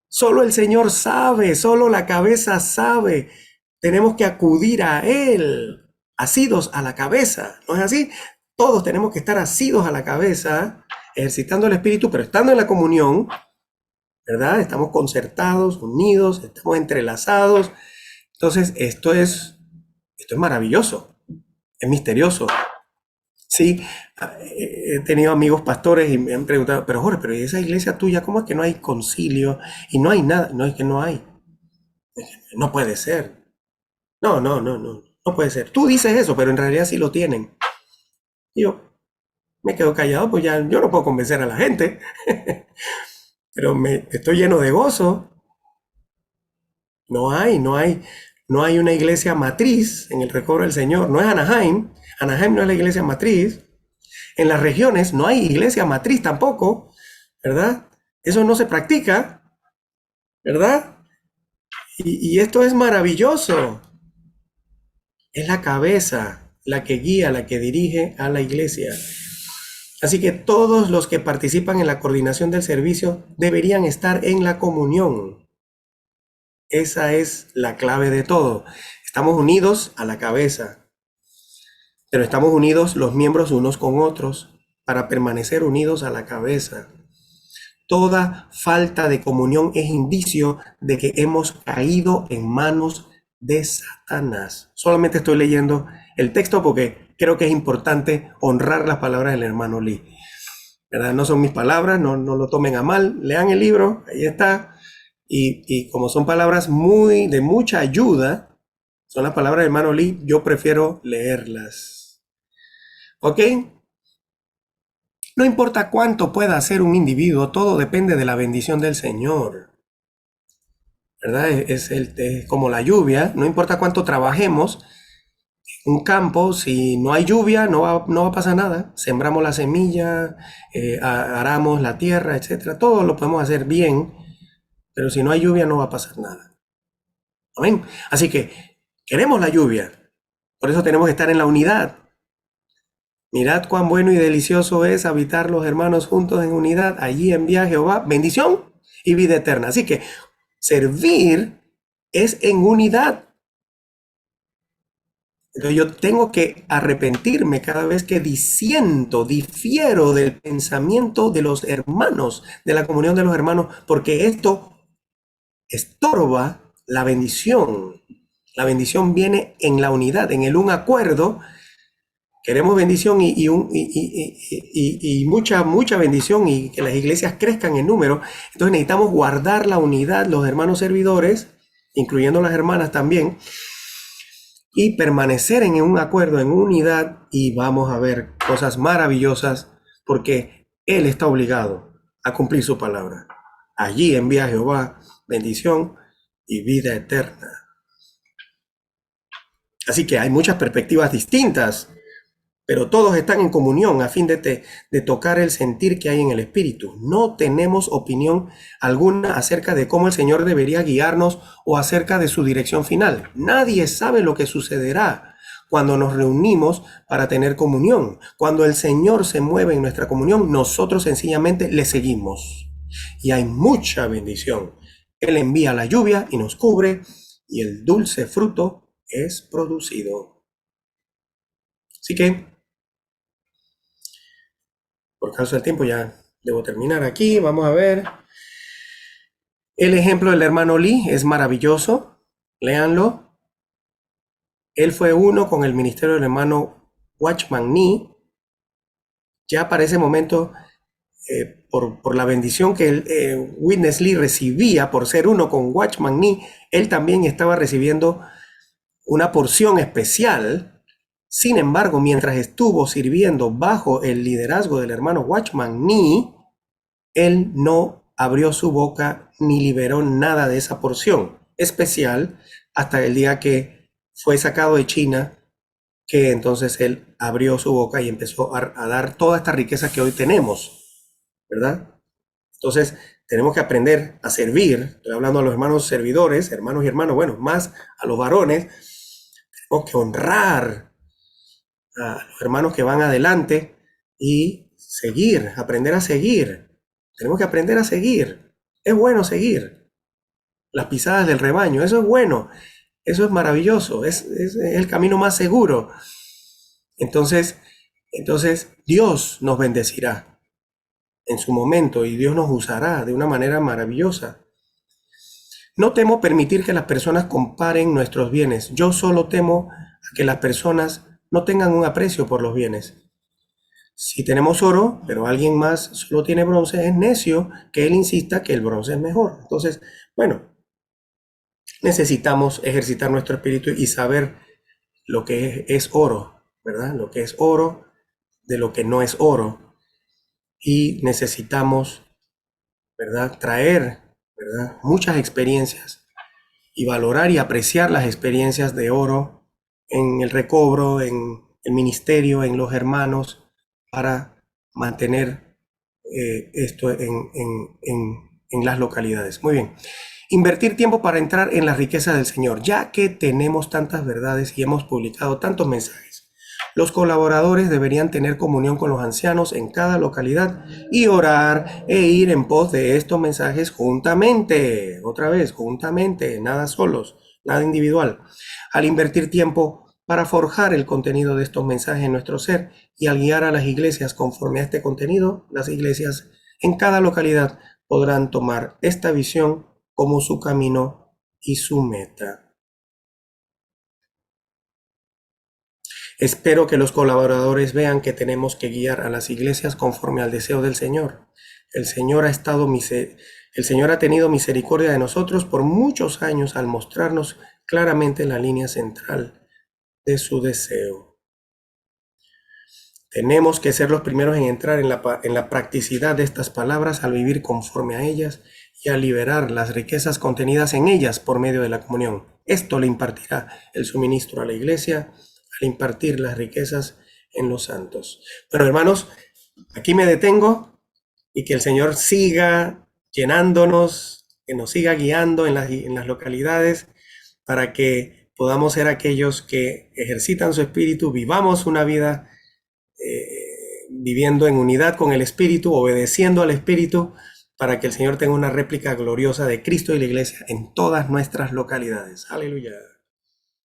Solo el Señor sabe, solo la cabeza sabe. Tenemos que acudir a Él, asidos a la cabeza. ¿No es así? Todos tenemos que estar asidos a la cabeza, ejercitando el espíritu, pero estando en la comunión, ¿verdad? Estamos concertados, unidos, estamos entrelazados. Entonces, esto es maravilloso, es misterioso. Sí, he tenido amigos pastores y me han preguntado, pero Jorge, pero ¿y esa iglesia tuya, cómo es que no hay concilio y no hay nada? No, es que no hay. No puede ser. No, no, no, no, no puede ser. Tú dices eso, pero en realidad sí lo tienen. Y yo me quedo callado, pues ya yo no puedo convencer a la gente, pero estoy lleno de gozo. No hay una iglesia matriz en el recobro del Señor. No es Anaheim. Anaheim no es la iglesia matriz. En las regiones no hay iglesia matriz tampoco, ¿verdad? Eso no se practica, ¿verdad? Y esto es maravilloso. Es la cabeza la que guía, la que dirige a la iglesia. Así que todos los que participan en la coordinación del servicio deberían estar en la comunión. Esa es la clave de todo. Estamos unidos a la cabeza, pero estamos unidos los miembros unos con otros para permanecer unidos a la cabeza. Toda falta de comunión es indicio de que hemos caído en manos de Satanás. Solamente estoy leyendo el texto porque creo que es importante honrar las palabras del hermano Lee. ¿Verdad? No son mis palabras, no lo tomen a mal. Lean el libro, ahí está. Y como son palabras de mucha ayuda, son las palabras del hermano Lee, yo prefiero leerlas. ¿Ok? No importa cuánto pueda hacer un individuo, todo depende de la bendición del Señor. ¿Verdad? Es como la lluvia, no importa cuánto trabajemos, un campo, si no hay lluvia, no va a pasar nada. Sembramos la semilla, aramos la tierra, etcétera. Todo lo podemos hacer bien, pero si no hay lluvia, no va a pasar nada. Amén. Así que queremos la lluvia, por eso tenemos que estar en la unidad. Mirad cuán bueno y delicioso es habitar los hermanos juntos en unidad. Allí envía Jehová bendición y vida eterna. Así que servir es en unidad. Entonces yo tengo que arrepentirme cada vez que difiero del pensamiento de los hermanos, de la comunión de los hermanos, porque esto estorba la bendición. La bendición viene en la unidad, en el un acuerdo. Queremos bendición y mucha bendición y que las iglesias crezcan en número. Entonces necesitamos guardar la unidad, los hermanos servidores, incluyendo las hermanas también, y permanecer en un acuerdo, en unidad, y vamos a ver cosas maravillosas porque Él está obligado a cumplir su palabra. Allí envía Jehová bendición y vida eterna. Así que hay muchas perspectivas distintas, pero todos están en comunión a fin de tocar el sentir que hay en el Espíritu. No tenemos opinión alguna acerca de cómo el Señor debería guiarnos o acerca de su dirección final. Nadie sabe lo que sucederá cuando nos reunimos para tener comunión. Cuando el Señor se mueve en nuestra comunión, nosotros sencillamente le seguimos. Y hay mucha bendición. Él envía la lluvia y nos cubre, y el dulce fruto es producido. Así que, por causa del tiempo ya debo terminar aquí. Vamos a ver. El ejemplo del hermano Lee es maravilloso. Léanlo. Él fue uno con el ministerio del hermano Watchman Nee. Ya para ese momento, por la bendición que Witness Lee recibía por ser uno con Watchman Nee, él también estaba recibiendo una porción especial. Sin embargo, mientras estuvo sirviendo bajo el liderazgo del hermano Watchman Nee, él no abrió su boca ni liberó nada de esa porción especial hasta el día que fue sacado de China, que entonces él abrió su boca y empezó a dar toda esta riqueza que hoy tenemos, ¿verdad? Entonces, tenemos que aprender a servir. Estoy hablando a los hermanos servidores, hermanos y hermanos, bueno, más a los varones. Tenemos que honrar a los hermanos que van adelante y seguir, aprender a seguir. Tenemos que aprender a seguir. Es bueno seguir las pisadas del rebaño, eso es bueno, eso es maravilloso, es el camino más seguro. Entonces Dios nos bendecirá en su momento y Dios nos usará de una manera maravillosa. No temo permitir que las personas comparen nuestros bienes. Yo solo temo a que las personas no tengan un aprecio por los bienes. Si tenemos oro, pero alguien más solo tiene bronce, es necio que él insista que el bronce es mejor. Entonces, bueno, necesitamos ejercitar nuestro espíritu y saber lo que es oro, ¿verdad? Lo que es oro de lo que no es oro. Y necesitamos, ¿verdad? Traer, ¿verdad? Muchas experiencias y valorar y apreciar las experiencias de oro en el recobro, en el ministerio, en los hermanos, para mantener esto en las localidades. Muy bien. Invertir tiempo para entrar en la riqueza del Señor, ya que tenemos tantas verdades y hemos publicado tantos mensajes. Los colaboradores deberían tener comunión con los ancianos en cada localidad y orar e ir en pos de estos mensajes juntamente. Otra vez, juntamente, nada solos, nada individual. Al invertir tiempo para forjar el contenido de estos mensajes en nuestro ser y al guiar a las iglesias conforme a este contenido, las iglesias en cada localidad podrán tomar esta visión como su camino y su meta. Espero que los colaboradores vean que tenemos que guiar a las iglesias conforme al deseo del Señor. El Señor ha tenido misericordia de nosotros por muchos años al mostrarnos claramente la línea central de su deseo. Tenemos que ser los primeros en entrar en la practicidad de estas palabras al vivir conforme a ellas y a liberar las riquezas contenidas en ellas por medio de la comunión. Esto le impartirá el suministro a la iglesia al impartir las riquezas en los santos. Bueno, hermanos, aquí me detengo y que el Señor siga llenándonos, que nos siga guiando en las localidades para que podamos ser aquellos que ejercitan su espíritu, vivamos una vida viviendo en unidad con el Espíritu, obedeciendo al Espíritu, para que el Señor tenga una réplica gloriosa de Cristo y la Iglesia en todas nuestras localidades. Aleluya.